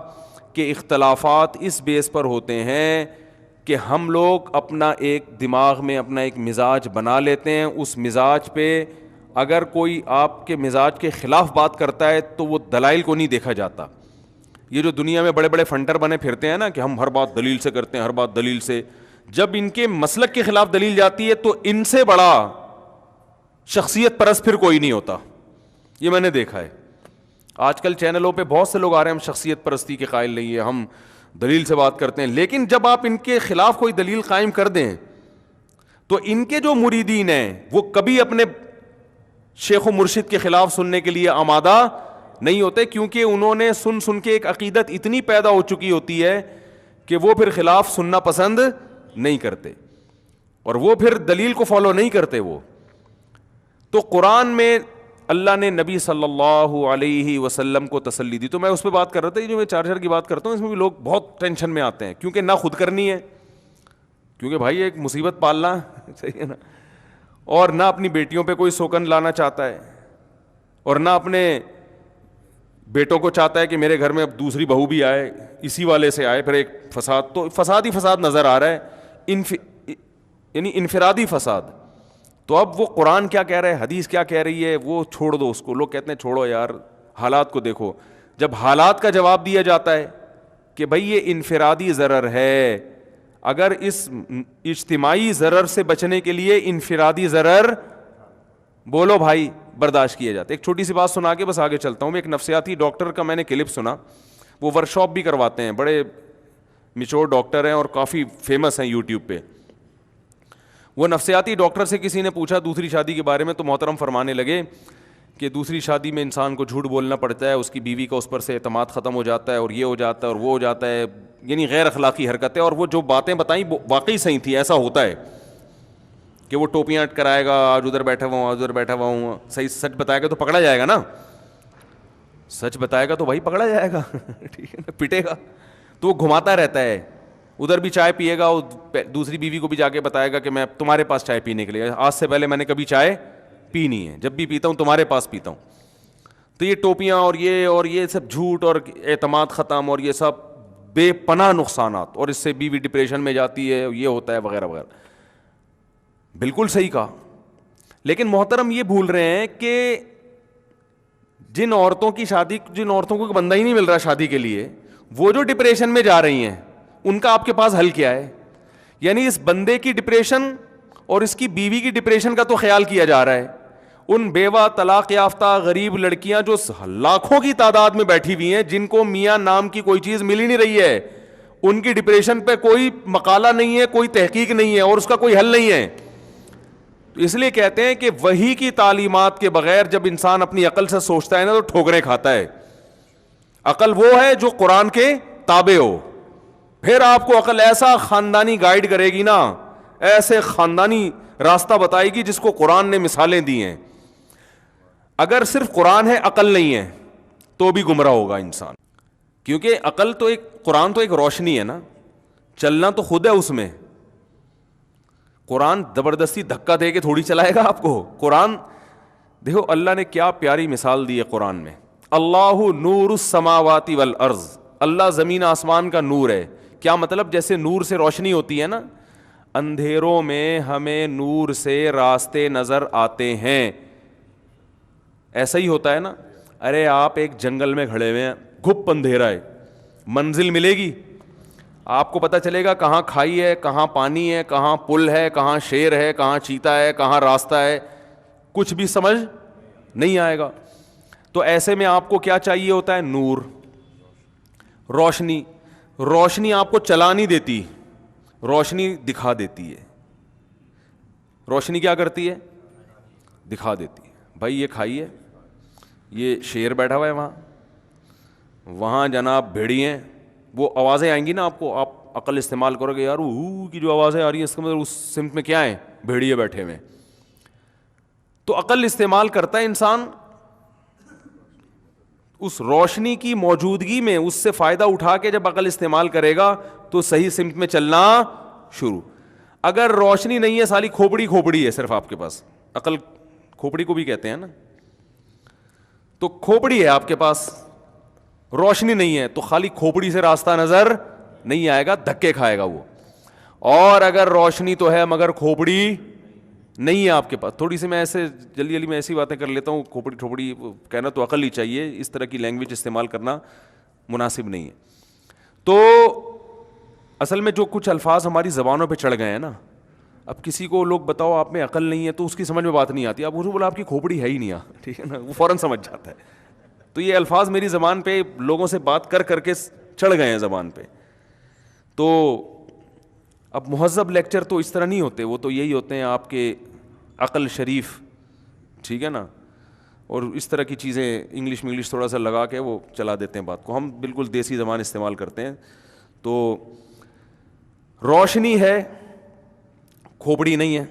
A: کہ اختلافات اس بیس پر ہوتے ہیں کہ ہم لوگ اپنا ایک دماغ میں اپنا ایک مزاج بنا لیتے ہیں, اس مزاج پہ اگر کوئی آپ کے مزاج کے خلاف بات کرتا ہے تو وہ دلائل کو نہیں دیکھا جاتا. یہ جو دنیا میں بڑے بڑے فنٹر بنے پھرتے ہیں نا کہ ہم ہر بات دلیل سے کرتے ہیں, ہر بات دلیل سے, جب ان کے مسلک کے خلاف دلیل جاتی ہے تو ان سے بڑا شخصیت پرست پھر کوئی نہیں ہوتا. یہ میں نے دیکھا ہے. آج کل چینلوں پہ بہت سے لوگ آ رہے ہیں ہم شخصیت پرستی کے قائل نہیں ہیں, ہم دلیل سے بات کرتے ہیں, لیکن جب آپ ان کے خلاف کوئی دلیل قائم کر دیں تو ان کے جو مریدین ہیں وہ کبھی اپنے شیخ و مرشد کے خلاف سننے کے لیے آمادہ نہیں ہوتے, کیونکہ انہوں نے سن کے ایک عقیدت اتنی پیدا ہو چکی ہوتی ہے کہ وہ پھر خلاف سننا پسند نہیں کرتے اور وہ پھر دلیل کو فالو نہیں کرتے وہ. تو قرآن میں اللہ نے نبی صلی اللہ علیہ وسلم کو تسلی دی. تو میں اس پہ بات کر رہا تھا, یہ جو میں چارجر کی بات کرتا ہوں اس میں بھی لوگ بہت ٹینشن میں آتے ہیں, کیونکہ نہ خود کرنی ہے, کیونکہ بھائی ایک مصیبت پالنا صحیح ہے نا, اور نہ اپنی بیٹیوں پہ کوئی سوکن لانا چاہتا ہے, اور نہ اپنے بیٹوں کو چاہتا ہے کہ میرے گھر میں اب دوسری بہو بھی آئے, اسی والے سے آئے, پھر ایک فساد, تو فساد ہی فساد نظر آ رہا ہے, یعنی انفرادی فساد. تو اب وہ قرآن کیا کہہ رہا ہے, حدیث کیا کہہ رہی ہے, وہ چھوڑ دو اس کو. لوگ کہتے ہیں چھوڑو یار, حالات کو دیکھو. جب حالات کا جواب دیا جاتا ہے کہ بھئی یہ انفرادی ضرر ہے, اگر اس اجتماعی ضرر سے بچنے کے لیے انفرادی ضرر بولو بھائی برداشت کیے جاتے. ایک چھوٹی سی بات سنا کے بس آگے چلتا ہوں. میں ایک نفسیاتی ڈاکٹر کا میں نے کلپ سنا, وہ ورک شاپ بھی کرواتے ہیں, بڑے میچور ڈاکٹر ہیں اور کافی فیمس ہیں یوٹیوب پہ. وہ نفسیاتی ڈاکٹر سے کسی نے پوچھا دوسری شادی کے بارے میں, تو محترم فرمانے لگے کہ دوسری شادی میں انسان کو جھوٹ بولنا پڑتا ہے, اس کی بیوی کا اس پر سے اعتماد ختم ہو جاتا ہے, اور یہ ہو جاتا ہے اور وہ ہو جاتا ہے, یعنی غیر اخلاقی حرکتیں. اور وہ جو باتیں بتائیں وہ واقعی صحیح تھی. ایسا ہوتا ہے کہ وہ ٹوپیاں اٹ کرائے گا, آج ادھر بیٹھا ہوا ہوں, آج ادھر بیٹھا ہوا ہوں. صحیح سچ بتائے گا تو پکڑا جائے گا نا, سچ بتائے گا تو بھائی پکڑا جائے گا, ٹھیک ہے نا, پٹے گا. تو وہ گھماتا رہتا ہے, ادھر بھی چائے پیے گا, اور دوسری بیوی کو بھی جا کے بتائے گا کہ میں تمہارے پاس چائے پینے کے لیے, آج سے پہلے میں نے کبھی چائے پی نہیں ہے, جب بھی پیتا ہوں تمہارے پاس پیتا ہوں. تو یہ ٹوپیاں اور یہ سب جھوٹ اور اعتماد ختم اور یہ سب بے پناہ نقصانات, اور اس سے بیوی ڈپریشن میں جاتی ہے, یہ ہوتا ہے وغیرہ وغیرہ. بالکل صحیح کہا, لیکن محترم یہ بھول رہے ہیں کہ جن عورتوں کو بندہ ہی نہیں مل رہا شادی کے لیے, وہ جو ڈپریشن میں جا رہی ہیں, ان کا آپ کے پاس حل کیا ہے؟ یعنی اس بندے کی ڈپریشن اور اس کی بیوی کی ڈپریشن کا تو خیال کیا جا رہا ہے. ان بیوہ طلاق یافتہ غریب لڑکیاں جو لاکھوں کی تعداد میں بیٹھی ہوئی ہیں, جن کو میاں نام کی کوئی چیز مل ہی نہیں رہی ہے, ان کی ڈپریشن پہ کوئی مقالہ نہیں ہے, کوئی تحقیق نہیں ہے, اور اس کا کوئی حل نہیں ہے. تو اس لیے کہتے ہیں کہ وحی کی تعلیمات کے بغیر جب انسان اپنی عقل سے سوچتا ہے نا تو ٹھوکریں کھاتا ہے. عقل وہ ہے جو قرآن کے تابع ہو. پھر آپ کو عقل ایسا خاندانی گائیڈ کرے گی نا, ایسے خاندانی راستہ بتائے گی جس کو قرآن نے مثالیں دی ہیں. اگر صرف قرآن ہے عقل نہیں ہے تو بھی گمراہ ہوگا انسان, کیونکہ عقل تو قرآن تو ایک روشنی ہے نا, چلنا تو خود ہے اس میں. قرآن زبردستی دھکا دے کے تھوڑی چلائے گا آپ کو. قرآن دیکھو اللہ نے کیا پیاری مثال دی ہے قرآن میں. اللہ نور السماوات والارض, اللہ زمین آسمان کا نور ہے. کیا مطلب؟ جیسے نور سے روشنی ہوتی ہے نا, اندھیروں میں ہمیں نور سے راستے نظر آتے ہیں, ایسا ہی ہوتا ہے نا. ارے آپ ایک جنگل میں کھڑے ہوئے ہیں, گھپ اندھیرا ہے, منزل ملے گی آپ کو؟ پتہ چلے گا کہاں کھائی ہے, کہاں پانی ہے, کہاں پل ہے, کہاں شیر ہے, کہاں چیتا ہے, کہاں راستہ ہے؟ کچھ بھی سمجھ نہیں آئے گا. تو ایسے میں آپ کو کیا چاہیے ہوتا ہے؟ نور, روشنی. روشنی آپ کو چلا نہیں دیتی, روشنی دکھا دیتی ہے. روشنی کیا کرتی ہے؟ دکھا دیتی ہے. بھائی یہ کھائی ہے, یہ شیر بیٹھا ہوا ہے وہاں جناب بھیڑی ہیں, وہ آوازیں آئیں گی نا آپ کو, آپ عقل استعمال کرو گے, یار وہ کی جو آوازیں آ رہی ہیں اس کا مطلب اس سمت میں کیا ہے؟ بھیڑیے بیٹھے ہوئے. تو عقل استعمال کرتا ہے انسان, اس روشنی کی موجودگی میں اس سے فائدہ اٹھا کے جب عقل استعمال کرے گا تو صحیح سمت میں چلنا شروع. اگر روشنی نہیں ہے, سالی کھوپڑی ہے صرف آپ کے پاس, عقل کھوپڑی کو بھی کہتے ہیں نا, تو کھوپڑی ہے آپ کے پاس, روشنی نہیں ہے, تو خالی کھوپڑی سے راستہ نظر نہیں آئے گا, دھکے کھائے گا وہ. اور اگر روشنی تو ہے مگر کھوپڑی نہیں ہے آپ کے پاس, تھوڑی سی میں ایسے جلدی میں ایسی باتیں کر لیتا ہوں, کھوپڑی ٹھوپڑی کہنا تو عقل ہی چاہیے, اس طرح کی لینگویج استعمال کرنا مناسب نہیں ہے. تو اصل میں جو کچھ الفاظ ہماری زبانوں پہ چڑھ گئے ہیں نا, اب کسی کو لوگ بتاؤ آپ میں عقل نہیں ہے تو اس کی سمجھ میں بات نہیں آتی, آپ اسے بولا آپ کی کھوپڑی ہے ہی نہیں, ٹھیک ہے نا, وہ فوراً سمجھ جاتا ہے. تو یہ الفاظ میری زبان پہ لوگوں سے بات کر کے چڑھ گئے ہیں زبان پہ. تو اب مہذب لیکچر تو اس طرح نہیں ہوتے, وہ تو یہی ہوتے ہیں آپ کے عقل شریف, ٹھیک ہے نا, اور اس طرح کی چیزیں انگلش تھوڑا سا لگا کے وہ چلا دیتے ہیں بات کو. ہم بالکل دیسی زبان استعمال کرتے ہیں. تو روشنی ہے کھوپڑی نہیں ہے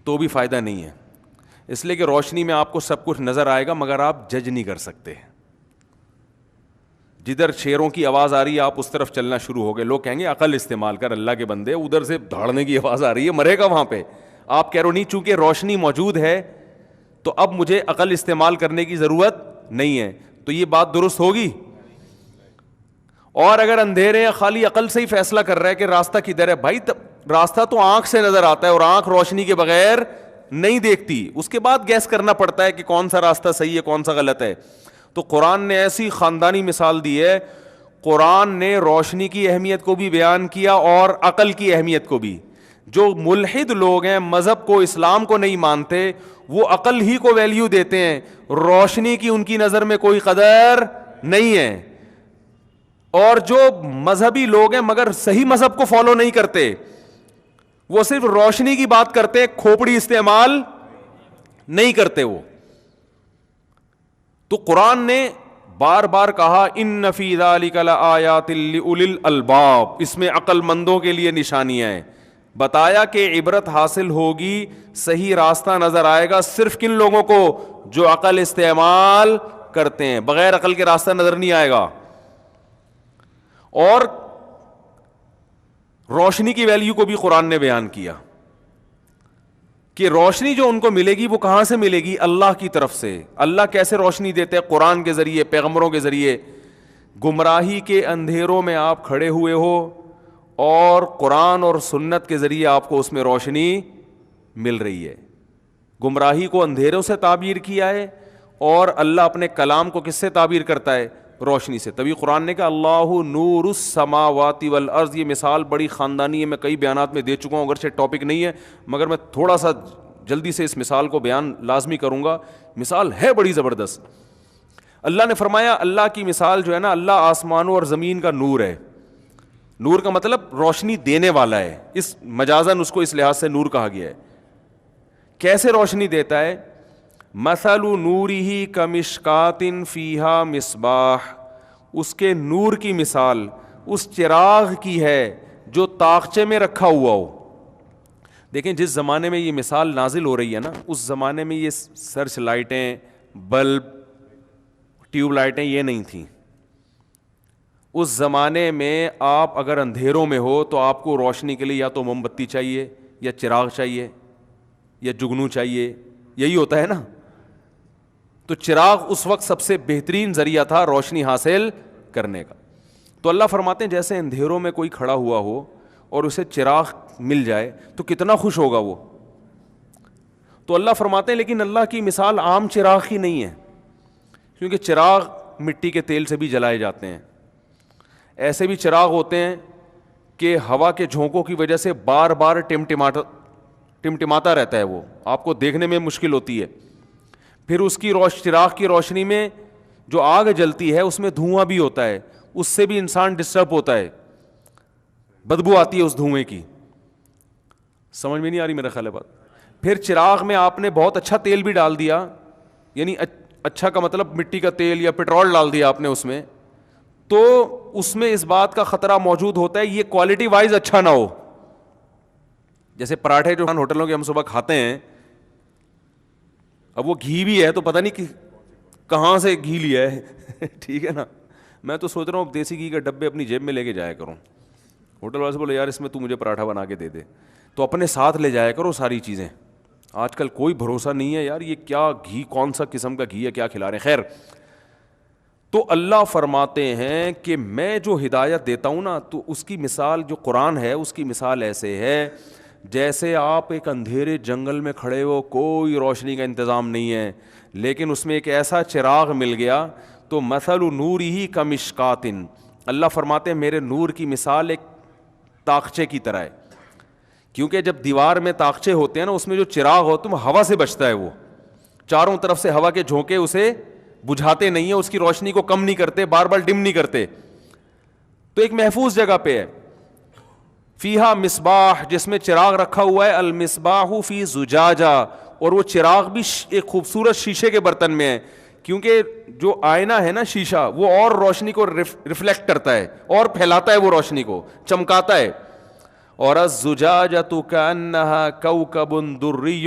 A: تو بھی فائدہ نہیں ہے, اس لیے کہ روشنی میں آپ کو سب کچھ نظر آئے گا مگر آپ جج نہیں کر سکتے. جدھر شیروں کی آواز آ رہی ہے آپ اس طرف چلنا شروع ہو گئے, لوگ کہیں گے عقل استعمال کر اللہ کے بندے, ادھر سے دھاڑنے کی آواز آ رہی ہے مرے گا وہاں پہ. آپ کہہ رہے ہو نہیں چونکہ روشنی موجود ہے تو اب مجھے عقل استعمال کرنے کی ضرورت نہیں ہے, تو یہ بات درست ہوگی. اور اگر اندھیرے ہیں خالی عقل سے ہی فیصلہ کر رہا ہے کہ راستہ کدھر ہے, بھائی راستہ تو آنکھ سے نظر آتا ہے اور آنکھ روشنی کے بغیر نہیں دیکھتی, اس کے بعد گیس کرنا پڑتا ہے کہ کون سا راستہ صحیح ہے کون سا غلط ہے. تو قرآن نے ایسی خاندانی مثال دی ہے, قرآن نے روشنی کی اہمیت کو بھی بیان کیا اور عقل کی اہمیت کو بھی. جو ملحد لوگ ہیں مذہب کو اسلام کو نہیں مانتے وہ عقل ہی کو ویلیو دیتے ہیں, روشنی کی ان کی نظر میں کوئی قدر نہیں ہے. اور جو مذہبی لوگ ہیں مگر صحیح مذہب کو فالو نہیں کرتے وہ صرف روشنی کی بات کرتے, کھوپڑی استعمال نہیں کرتے وہ. تو قرآن نے بار بار کہا ان فی ذلک لآیات لأولی الالباب, اس میں عقل مندوں کے لیے نشانیاں ہیں. بتایا کہ عبرت حاصل ہوگی, صحیح راستہ نظر آئے گا صرف کن لوگوں کو جو عقل استعمال کرتے ہیں, بغیر عقل کے راستہ نظر نہیں آئے گا. اور روشنی کی ویلیو کو بھی قرآن نے بیان کیا کہ روشنی جو ان کو ملے گی وہ کہاں سے ملے گی, اللہ کی طرف سے. اللہ کیسے روشنی دیتے ہیں؟ قرآن کے ذریعے, پیغمبروں کے ذریعے. گمراہی کے اندھیروں میں آپ کھڑے ہوئے ہو اور قرآن اور سنت کے ذریعے آپ کو اس میں روشنی مل رہی ہے. گمراہی کو اندھیروں سے تعبیر کیا ہے اور اللہ اپنے کلام کو کس سے تعبیر کرتا ہے؟ روشنی سے. تبھی قرآن نے کہا اللہ نور السماوات والارض. یہ مثال بڑی خاندانی ہے, میں کئی بیانات میں دے چکا ہوں, اگرچہ ٹاپک نہیں ہے مگر میں تھوڑا سا جلدی سے اس مثال کو بیان لازمی کروں گا. مثال ہے بڑی زبردست. اللہ نے فرمایا اللہ کی مثال جو ہے نا, اللہ آسمانوں اور زمین کا نور ہے. نور کا مطلب روشنی دینے والا ہے, اس مجازن اس کو اس لحاظ سے نور کہا گیا ہے. کیسے روشنی دیتا ہے؟ مثل نورہ کمشکات فیہا مصباح, اس کے نور کی مثال اس چراغ کی ہے جو طاقچے میں رکھا ہوا ہو. دیکھیں جس زمانے میں یہ مثال نازل ہو رہی ہے نا, اس زمانے میں یہ سرچ لائٹیں, بلب, ٹیوب لائٹیں یہ نہیں تھیں. اس زمانے میں آپ اگر اندھیروں میں ہو تو آپ کو روشنی کے لیے یا تو موم بتی چاہیے یا چراغ چاہیے یا جگنو چاہیے, یہی ہوتا ہے نا. تو چراغ اس وقت سب سے بہترین ذریعہ تھا روشنی حاصل کرنے کا. تو اللہ فرماتے ہیں جیسے اندھیروں میں کوئی کھڑا ہوا ہو اور اسے چراغ مل جائے تو کتنا خوش ہوگا وہ. تو اللہ فرماتے ہیں لیکن اللہ کی مثال عام چراغ ہی نہیں ہے, کیونکہ چراغ مٹی کے تیل سے بھی جلائے جاتے ہیں. ایسے بھی چراغ ہوتے ہیں کہ ہوا کے جھونکوں کی وجہ سے بار بار ٹمٹماتا رہتا ہے, وہ آپ کو دیکھنے میں مشکل ہوتی ہے. پھر اس کی چراغ کی روشنی میں جو آگ جلتی ہے اس میں دھواں بھی ہوتا ہے, اس سے بھی انسان ڈسٹرب ہوتا ہے, بدبو آتی ہے اس دھوئیں کی. سمجھ میں نہیں آ رہی میرا خیال ہے بات. پھر چراغ میں آپ نے بہت اچھا تیل بھی ڈال دیا, یعنی اچھا کا مطلب مٹی کا تیل یا پیٹرول ڈال دیا آپ نے اس میں, تو اس میں اس بات کا خطرہ موجود ہوتا ہے یہ کوالٹی وائز اچھا نہ ہو. جیسے پراٹھے جو ہوٹلوں کے ہم صبح کھاتے ہیں, اب وہ گھی بھی ہے تو پتہ نہیں کہاں سے گھی لیا ہے ٹھیک ہے نا. میں تو سوچ رہا ہوں دیسی گھی کے ڈبے اپنی جیب میں لے کے جایا کروں. ہوٹل والے سے بولے یار اس میں تو مجھے پراٹھا بنا کے دے دے, تو اپنے ساتھ لے جایا کرو ساری چیزیں. آج کل کوئی بھروسہ نہیں ہے یار, یہ کیا گھی, کون سا قسم کا گھی ہے, کیا کھلا رہے ہیں. خیر, تو اللہ فرماتے ہیں کہ میں جو ہدایت دیتا ہوں نا تو اس کی مثال جو قرآن ہے اس کی مثال ایسے ہے جیسے آپ ایک اندھیرے جنگل میں کھڑے ہو, کوئی روشنی کا انتظام نہیں ہے, لیکن اس میں ایک ایسا چراغ مل گیا. تو مثل نورہ کمشکات, اللہ فرماتے ہیں میرے نور کی مثال ایک طاقچے کی طرح ہے. کیونکہ جب دیوار میں طاقچے ہوتے ہیں نا اس میں جو چراغ ہوتا ہے ہوا سے بچتا ہے, وہ چاروں طرف سے ہوا کے جھونکے اسے بجھاتے نہیں ہیں, اس کی روشنی کو کم نہیں کرتے, بار بار ڈم نہیں کرتے. تو ایک محفوظ جگہ پہ ہے. فیہا مصباح, جس میں چراغ رکھا ہوا ہے, المصباح فی زجاجہ, اور وہ چراغ بھی ایک خوبصورت شیشے کے برتن میں ہے. کیونکہ جو آئینہ ہے نا شیشہ, وہ اور روشنی کو ریفلیکٹ کرتا ہے اور پھیلاتا ہے, وہ روشنی کو چمکاتا ہے. اور الزجاجۃ کأنہا کوکب دری,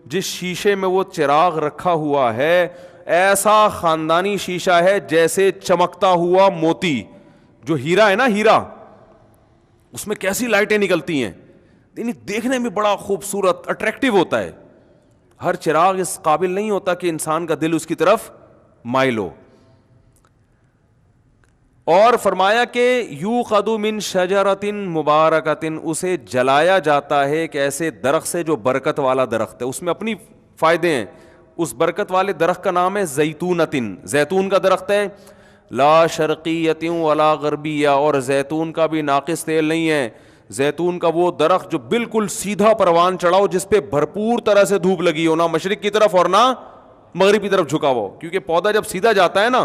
A: جس شیشے میں وہ چراغ رکھا ہوا ہے ایسا خاندانی شیشہ ہے جیسے چمکتا ہوا موتی. جو ہیرا ہے نا, ہیرا, اس میں کیسی لائٹیں نکلتی ہیں, یعنی دیکھنے میں بڑا خوبصورت اٹریکٹیو ہوتا ہے. ہر چراغ اس قابل نہیں ہوتا کہ انسان کا دل اس کی طرف مائل ہو. اور فرمایا کہ یوقد من شجرۃ مبارکۃ, اسے جلایا جاتا ہے ایک ایسے درخت سے جو برکت والا درخت ہے, اس میں اپنی فائدے ہیں. اس برکت والے درخت کا نام ہے زیتونۃ, زیتون کا درخت ہے. لا شرقیۃ ولا غربیہ, اور زیتون کا بھی ناقص تیل نہیں ہے. زیتون کا وہ درخت جو بالکل سیدھا پروان چڑھاؤ, جس پہ بھرپور طرح سے دھوپ لگی ہو, نہ مشرق کی طرف اور نہ مغرب کی طرف جھکا ہو, کیونکہ پودا جب سیدھا جاتا ہے نا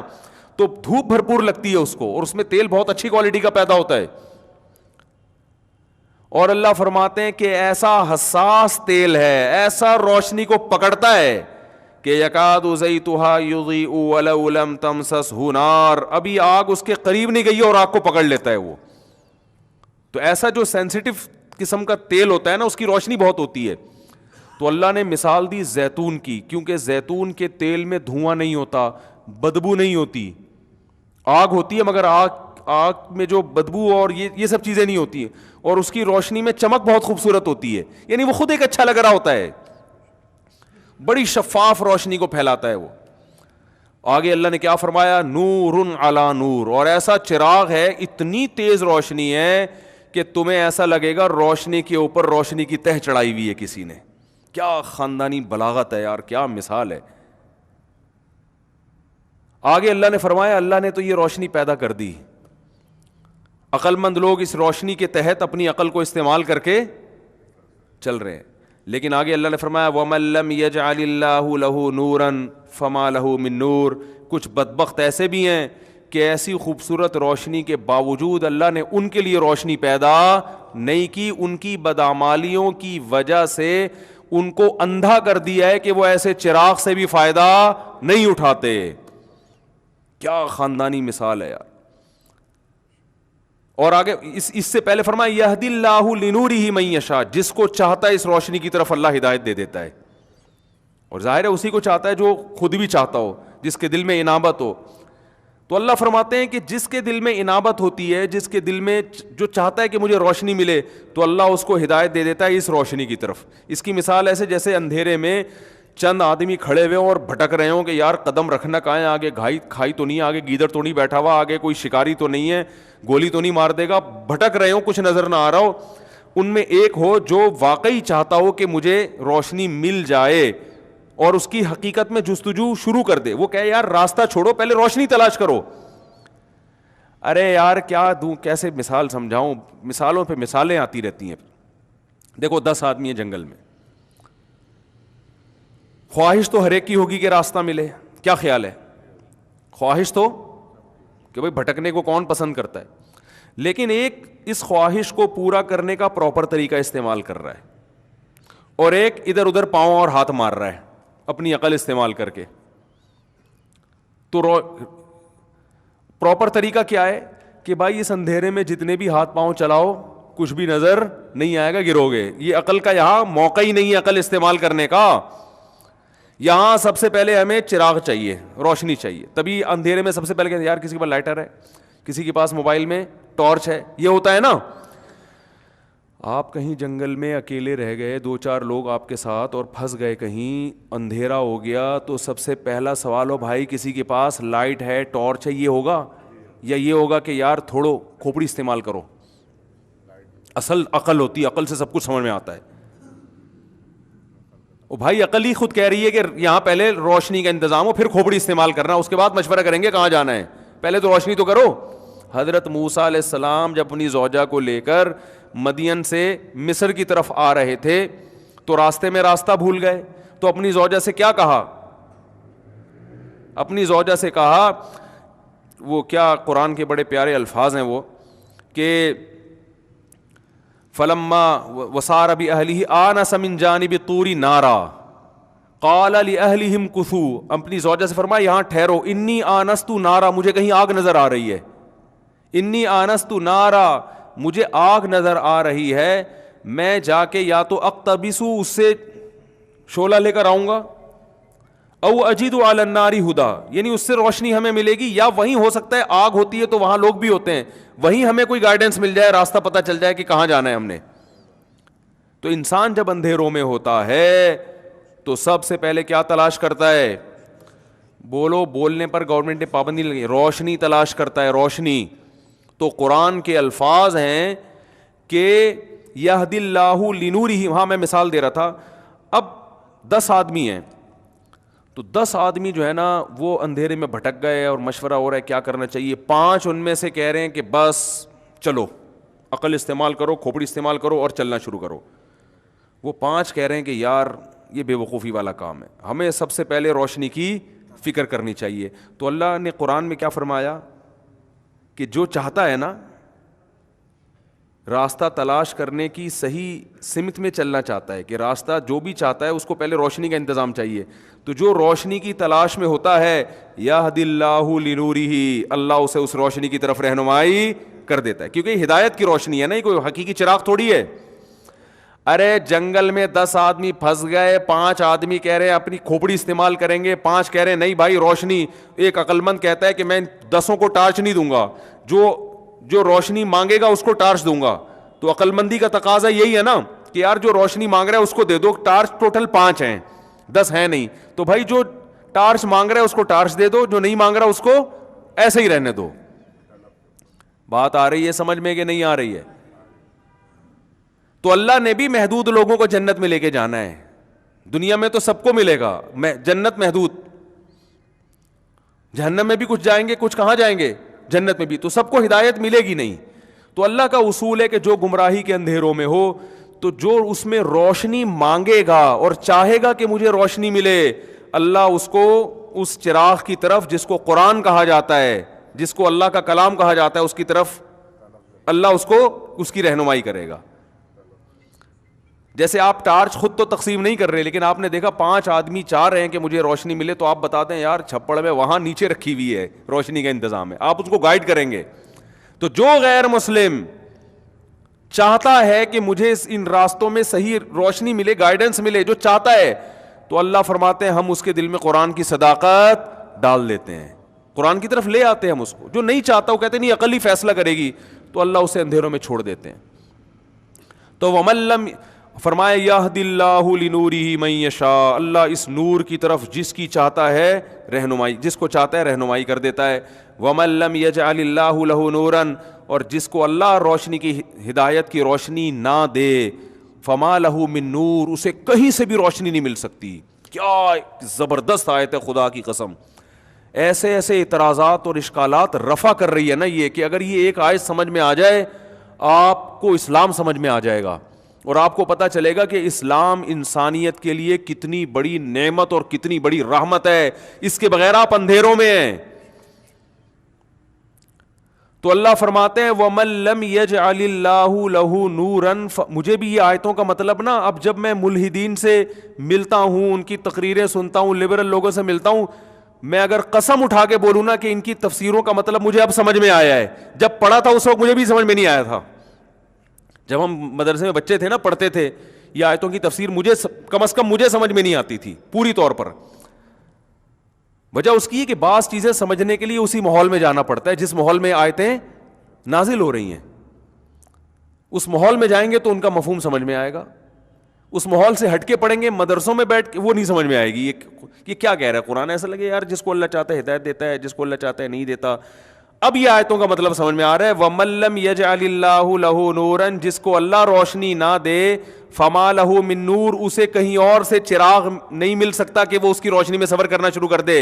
A: تو دھوپ بھرپور لگتی ہے اس کو, اور اس میں تیل بہت اچھی کوالٹی کا پیدا ہوتا ہے. اور اللہ فرماتے ہیں کہ ایسا حساس تیل ہے, ایسا روشنی کو پکڑتا ہے کہ یکاد زیتھا یضیء ولو لم تمسسہ نار, ابھی آگ اس کے قریب نہیں گئی اور آگ کو پکڑ لیتا ہے وہ. تو ایسا جو سینسیٹیو قسم کا تیل ہوتا ہے نا, اس کی روشنی بہت ہوتی ہے. تو اللہ نے مثال دی زیتون کی, کیونکہ زیتون کے تیل میں دھواں نہیں ہوتا, بدبو نہیں ہوتی. آگ ہوتی ہے مگر آگ میں جو بدبو اور یہ سب چیزیں نہیں ہوتی ہیں, اور اس کی روشنی میں چمک بہت خوبصورت ہوتی ہے, یعنی وہ خود ایک اچھا لگ رہا ہوتا ہے, بڑی شفاف روشنی کو پھیلاتا ہے وہ. آگے اللہ نے کیا فرمایا, نور علی نور, اور ایسا چراغ ہے, اتنی تیز روشنی ہے کہ تمہیں ایسا لگے گا روشنی کے اوپر روشنی کی تہ چڑھائی ہوئی ہے کسی نے. کیا خاندانی بلاغت ہے یار, کیا مثال ہے. آگے اللہ نے فرمایا, اللہ نے تو یہ روشنی پیدا کر دی, عقل مند لوگ اس روشنی کے تحت اپنی عقل کو استعمال کر کے چل رہے ہیں. لیکن آگے اللہ نے فرمایا وَمَن لَّمْ يَجْعَلِ اللَّهُ لَهُ نُورًا فَمَا لَهُ مِن نُور. کچھ بدبخت ایسے بھی ہیں کہ ایسی خوبصورت روشنی کے باوجود اللہ نے ان کے لیے روشنی پیدا نہیں کی, ان کی بدعمالیوں کی وجہ سے ان کو اندھا کر دیا ہے کہ وہ ایسے چراغ سے بھی فائدہ نہیں اٹھاتے. کیا خاندانی مثال ہے یار. اور آگے اس سے پہلے فرمایا یہدی اللہ لنورہ من یشاء, جس کو چاہتا ہے اس روشنی کی طرف اللہ ہدایت دے دیتا ہے. اور ظاہر ہے اسی کو چاہتا ہے جو خود بھی چاہتا ہو, جس کے دل میں انابت ہو. تو اللہ فرماتے ہیں کہ جس کے دل میں انابت ہوتی ہے, جس کے دل میں جو چاہتا ہے کہ مجھے روشنی ملے, تو اللہ اس کو ہدایت دے دیتا ہے اس روشنی کی طرف. اس کی مثال ایسے جیسے اندھیرے میں چند آدمی کھڑے ہوئے اور بھٹک رہے ہوں کہ یار قدم رکھنا کہاں ہے, آگے کھائی تو نہیں, آگے گیدڑ تو نہیں بیٹھا ہوا, آگے کوئی شکاری تو نہیں ہے, گولی تو نہیں مار دے گا, بھٹک رہے ہوں, کچھ نظر نہ آ رہا ہو. ان میں ایک ہو جو واقعی چاہتا ہو کہ مجھے روشنی مل جائے اور اس کی حقیقت میں جستجو شروع کر دے. وہ کہے یار راستہ چھوڑو, پہلے روشنی تلاش کرو. ارے یار کیا دوں, کیسے مثال سمجھاؤں, مثالوں پہ مثالیں آتی رہتی ہیں. دیکھو 10 آدمی ہیں جنگل میں, خواہش تو ہر ایک کی ہوگی کہ راستہ ملے. کیا خیال ہے, خواہش تو کہ بھائی بھٹکنے کو کون پسند کرتا ہے, لیکن ایک اس خواہش کو پورا کرنے کا پراپر طریقہ استعمال کر رہا ہے, اور ایک ادھر ادھر پاؤں اور ہاتھ مار رہا ہے اپنی عقل استعمال کر کے. تو پراپر طریقہ کیا ہے کہ بھائی اس اندھیرے میں جتنے بھی ہاتھ پاؤں چلاؤ کچھ بھی نظر نہیں آئے گا, گرو گے. یہ عقل کا یہاں موقع ہی نہیں ہے عقل استعمال کرنے کا. یہاں سب سے پہلے ہمیں چراغ چاہیے, روشنی چاہیے. تبھی اندھیرے میں سب سے پہلے یار کسی کے پاس لائٹر ہے, کسی کے پاس موبائل میں ٹارچ ہے, یہ ہوتا ہے نا. آپ کہیں جنگل میں اکیلے رہ گئے, 2-4 لوگ آپ کے ساتھ, اور پھنس گئے کہیں, اندھیرا ہو گیا, تو سب سے پہلا سوال ہو بھائی کسی کے پاس لائٹ ہے, ٹارچ ہے, یہ ہوگا یا یہ ہوگا کہ یار تھوڑو کھوپڑی استعمال کرو. اصل عقل ہوتی ہے, عقل سے سب کچھ سمجھ میں آتا ہے. او بھائی عقل ہی خود کہہ رہی ہے کہ یہاں پہلے روشنی کا انتظام ہو, پھر کھوپڑی استعمال کرنا, اس کے بعد مشورہ کریں گے کہاں جانا ہے, پہلے تو روشنی تو کرو. حضرت موسیٰ علیہ السلام جب اپنی زوجہ کو لے کر مدین سے مصر کی طرف آ رہے تھے تو راستے میں راستہ بھول گئے, تو اپنی زوجہ سے کیا کہا, اپنی زوجہ سے کہا, وہ کیا قرآن کے بڑے پیارے الفاظ ہیں وہ, کہ فلما وسار بأہلہ آنس من جانب الطور نارا قال لأہلہم کثوا، اپنی زوجہ سے فرمایا یہاں ٹھہرو، انی آنست نارا، مجھے کہیں آگ نظر آ رہی ہے، انی آنست نارا، مجھے آگ نظر آ رہی ہے، میں جا کے یا تو اقتبسو، اس سے شعلہ لے کر آؤں گا، او اجد علی النار ہدا، یعنی اس سے روشنی ہمیں ملے گی، یا وہیں ہو سکتا ہے آگ ہوتی ہے تو وہاں لوگ بھی ہوتے ہیں، وہیں ہمیں کوئی گائیڈنس مل جائے، راستہ پتہ چل جائے کہ کہاں جانا ہے ہم نے۔ تو انسان جب اندھیروں میں ہوتا ہے تو سب سے پہلے کیا تلاش کرتا ہے؟ بولنے پر گورنمنٹ نے پابندی لگی، روشنی تلاش کرتا ہے، روشنی۔ تو قرآن کے الفاظ ہیں کہ یہدی اللہ لنورہ، ہاں میں مثال دے رہا تھا، اب 10 آدمی ہیں، تو 10 آدمی جو ہے نا وہ اندھیرے میں بھٹک گئے اور مشورہ ہو رہا ہے کیا کرنا چاہیے، 5 ان میں سے کہہ رہے ہیں کہ بس چلو عقل استعمال کرو، کھوپڑی استعمال کرو اور چلنا شروع کرو، وہ 5 کہہ رہے ہیں کہ یار یہ بے وقوفی والا کام ہے، ہمیں سب سے پہلے روشنی کی فکر کرنی چاہیے۔ تو اللہ نے قرآن میں کیا فرمایا کہ جو چاہتا ہے نا راستہ تلاش کرنے کی صحیح سمت میں چلنا چاہتا ہے، کہ راستہ جو بھی چاہتا ہے اس کو پہلے روشنی کا انتظام چاہیے، تو جو روشنی کی تلاش میں ہوتا ہے یہدی اللہ لنورہ، اللہ اسے اس روشنی کی طرف رہنمائی کر دیتا ہے، کیونکہ ہدایت کی روشنی ہے نا، یہ کوئی حقیقی چراغ تھوڑی ہے۔ ارے جنگل میں 10 آدمی پھنس گئے، 5 آدمی کہہ رہے ہیں اپنی کھوپڑی استعمال کریں گے، 5 کہہ رہے ہیں نہیں بھائی روشنی، ایک عقل مند کہتا ہے کہ میں 10 کو ٹارچ نہیں دوں گا، جو روشنی مانگے گا اس کو ٹارچ دوں گا۔ تو عقل مندی کا تقاضا یہی ہے نا کہ یار جو روشنی مانگ رہا ہے اس کو دے دو، ٹارچ ٹوٹل 5 ہیں، 10 ہیں نہیں، تو بھائی جو ٹارچ مانگ رہا ہے اس کو ٹارچ دے دو، جو نہیں مانگ رہا اس کو ایسے ہی رہنے دو۔ بات آ رہی ہے سمجھ میں کہ نہیں آ رہی ہے؟ تو اللہ نے بھی محدود لوگوں کو جنت میں لے کے جانا ہے، دنیا میں تو سب کو ملے گا، جنت محدود، جہنم میں بھی کچھ جائیں گے، کچھ کہاں جائیں گے؟ جنت میں بھی، تو سب کو ہدایت ملے گی نہیں۔ تو اللہ کا اصول ہے کہ جو گمراہی کے اندھیروں میں ہو تو جو اس میں روشنی مانگے گا اور چاہے گا کہ مجھے روشنی ملے، اللہ اس کو اس چراغ کی طرف جس کو قرآن کہا جاتا ہے، جس کو اللہ کا کلام کہا جاتا ہے، اس کی طرف اللہ اس کو اس کی رہنمائی کرے گا۔ جیسے آپ ٹارچ خود تو تقسیم نہیں کر رہے، لیکن آپ نے دیکھا 5 آدمی چاہ رہے ہیں کہ مجھے روشنی ملے، تو آپ بتاتے ہیں یار چھپڑ میں وہاں نیچے رکھی ہوئی ہے روشنی کا انتظام ہے، آپ اس کو گائیڈ کریں گے۔ تو جو غیر مسلم چاہتا ہے کہ مجھے ان راستوں میں صحیح روشنی ملے، گائیڈنس ملے، جو چاہتا ہے، تو اللہ فرماتے ہیں ہم اس کے دل میں قرآن کی صداقت ڈال دیتے ہیں، قرآن کی طرف لے آتے ہیں ہم اس کو۔ جو نہیں چاہتا وہ کہتے ہیں نہیں عقل ہی فیصلہ کرے گی، تو اللہ اسے اندھیروں میں چھوڑ دیتے ہیں۔ تو وَمَن لَّمْ، فرمایا یہدی اللہ لنورہ من یشاء، اللہ اس نور کی طرف جس کی چاہتا ہے رہنمائی، جس کو چاہتا ہے رہنمائی کر دیتا ہے۔ وَمَن لَّمْ يَجْعَلِ اللَّهُ لَهُ نُورًا، اور جس کو اللہ روشنی کی ہدایت کی روشنی نہ دے، فَمَا لَهُ مِن نور، اسے کہیں سے بھی روشنی نہیں مل سکتی۔ کیا زبردست آیت ہے، خدا کی قسم، ایسے ایسے اعتراضات اور اشکالات رفع کر رہی ہے نا یہ، کہ اگر یہ ایک آیت سمجھ میں آ جائے آپ کو اسلام سمجھ میں آ جائے گا، اور آپ کو پتہ چلے گا کہ اسلام انسانیت کے لیے کتنی بڑی نعمت اور کتنی بڑی رحمت ہے، اس کے بغیر آپ اندھیروں میں ہیں۔ تو اللہ فرماتے ہیں وَمَن لَّمْ يَجْعَلِ اللَّهُ لَهُ نُورًا، مجھے بھی یہ آیتوں کا مطلب نا، اب جب میں ملحدین سے ملتا ہوں، ان کی تقریریں سنتا ہوں، لبرل لوگوں سے ملتا ہوں، میں اگر قسم اٹھا کے بولوں نا کہ ان کی تفسیروں کا مطلب مجھے اب سمجھ میں آیا ہے، جب پڑھا تھا اس وقت مجھے بھی سمجھ میں نہیں آیا تھا۔ جب ہم مدرسے میں بچے تھے نا، پڑھتے تھے، یہ آیتوں کی تفسیر مجھے کم از کم مجھے سمجھ میں نہیں آتی تھی پوری طور پر۔ وجہ اس کی ہے کہ بعض چیزیں سمجھنے کے لیے اسی ماحول میں جانا پڑتا ہے جس ماحول میں آیتیں نازل ہو رہی ہیں، اس ماحول میں جائیں گے تو ان کا مفہوم سمجھ میں آئے گا، اس ماحول سے ہٹ کے پڑھیں گے مدرسوں میں بیٹھ کے وہ نہیں سمجھ میں آئے گی، یہ کیا کہہ رہا ہے قرآن، ایسا لگے یار جس کو اللہ چاہتا ہے ہدایت دیتا ہے، جس کو اللہ چاہتا ہے نہیں دیتا۔ اب یہ آیتوں کا مطلب سمجھ میں آ رہا ہے، وَمَن لَّمْ يَجْعَلِ اللَّهُ لَهُ نُورًا، جس کو اللہ روشنی نہ دے، فَمَا لَهُ مِن نور، اسے کہیں اور سے چراغ نہیں مل سکتا کہ وہ اس کی روشنی میں سفر کرنا شروع کر دے۔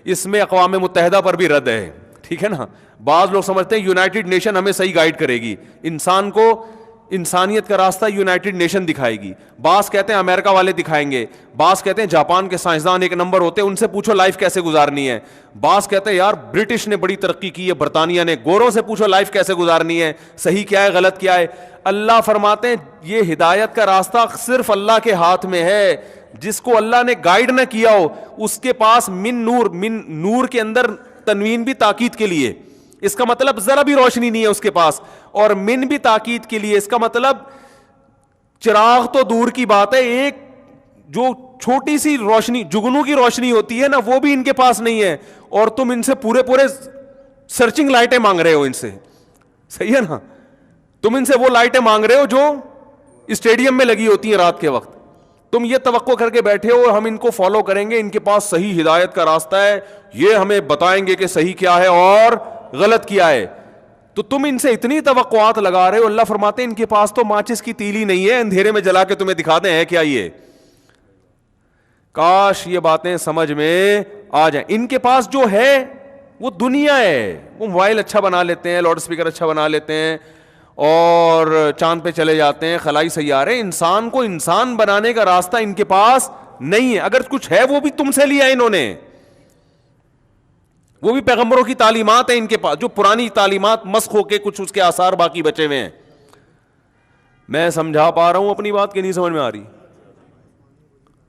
A: اس میں اقوام متحدہ پر بھی رد ہے، ٹھیک ہے نا، بعض لوگ سمجھتے ہیں یونائٹڈ نیشن ہمیں صحیح گائیڈ کرے گی، انسان کو انسانیت کا راستہ یونائٹڈ نیشن دکھائے گی، بعض کہتے ہیں امریکہ والے دکھائیں گے، بعض کہتے ہیں جاپان کے سائنسدان ایک نمبر ہوتے ہیں ان سے پوچھو لائف کیسے گزارنی ہے، بعض کہتے ہیں یار برٹش نے بڑی ترقی کی ہے، برطانیہ نے، گوروں سے پوچھو لائف کیسے گزارنی ہے، صحیح کیا ہے غلط کیا ہے۔ اللہ فرماتے ہیں یہ ہدایت کا راستہ صرف اللہ کے ہاتھ میں ہے، جس کو اللہ نے گائیڈ نہ کیا ہو اس کے پاس من نور کے اندر تنوین بھی تاکید کے لیے, اس کا مطلب ذرا بھی روشنی نہیں ہے اس کے پاس, اور من بھی تاکید کے لیے, اس کا مطلب چراغ تو دور کی بات ہے, ایک جو چھوٹی سی روشنی جگنو کی روشنی ہوتی ہے نا وہ بھی ان کے پاس نہیں ہے, اور تم ان سے پورے سرچنگ لائٹیں مانگ رہے ہو ان سے, صحیح ہے نا, تم ان سے وہ لائٹیں مانگ رہے ہو جو اسٹیڈیم میں لگی ہوتی ہیں رات کے وقت, تم یہ توقع کر کے بیٹھے ہو ہم ان کو فالو کریں گے, ان کے پاس صحیح ہدایت کا راستہ ہے, یہ ہمیں بتائیں گے کہ صحیح کیا ہے اور غلط کیا ہے, تو تم ان سے اتنی توقعات لگا رہے ہو. اللہ فرماتے ہیں ان کے پاس تو ماچس کی تیلی نہیں ہے, اندھیرے میں جلا کے تمہیں دکھا دیں ہے کیا یہ. کاش یہ باتیں سمجھ میں آ جائیں. ان کے پاس جو ہے وہ دنیا ہے, وہ موبائل اچھا بنا لیتے ہیں, لاؤڈ اسپیکر اچھا بنا لیتے ہیں, اور چاند پہ چلے جاتے ہیں, خلائی سیارے. انسان کو انسان بنانے کا راستہ ان کے پاس نہیں ہے. اگر کچھ ہے وہ بھی تم سے لیا انہوں نے, وہ بھی پیغمبروں کی تعلیمات ہیں ان کے پاس, جو پرانی تعلیمات مسخ ہو کے کچھ اس کے آثار باقی بچے ہوئے ہیں. میں سمجھا پا رہا ہوں اپنی بات کہ نہیں سمجھ میں آ رہی؟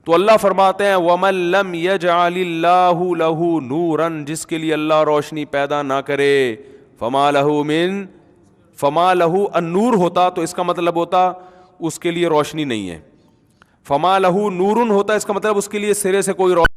A: تو اللہ فرماتے ہیں وَمَن لَّمْ يَجْعَلِ اللَّهُ لَهُ نُورًا, جس کے لیے اللہ روشنی پیدا نہ کرے, فَمَا لَهُ مِن فَمَا لَهُ النور ہوتا تو اس کا مطلب ہوتا اس کے لیے روشنی نہیں ہے, فَمَا لَهُ نُورٌ ہوتا اس کا مطلب اس کے لیے سرے سے کوئی روشنی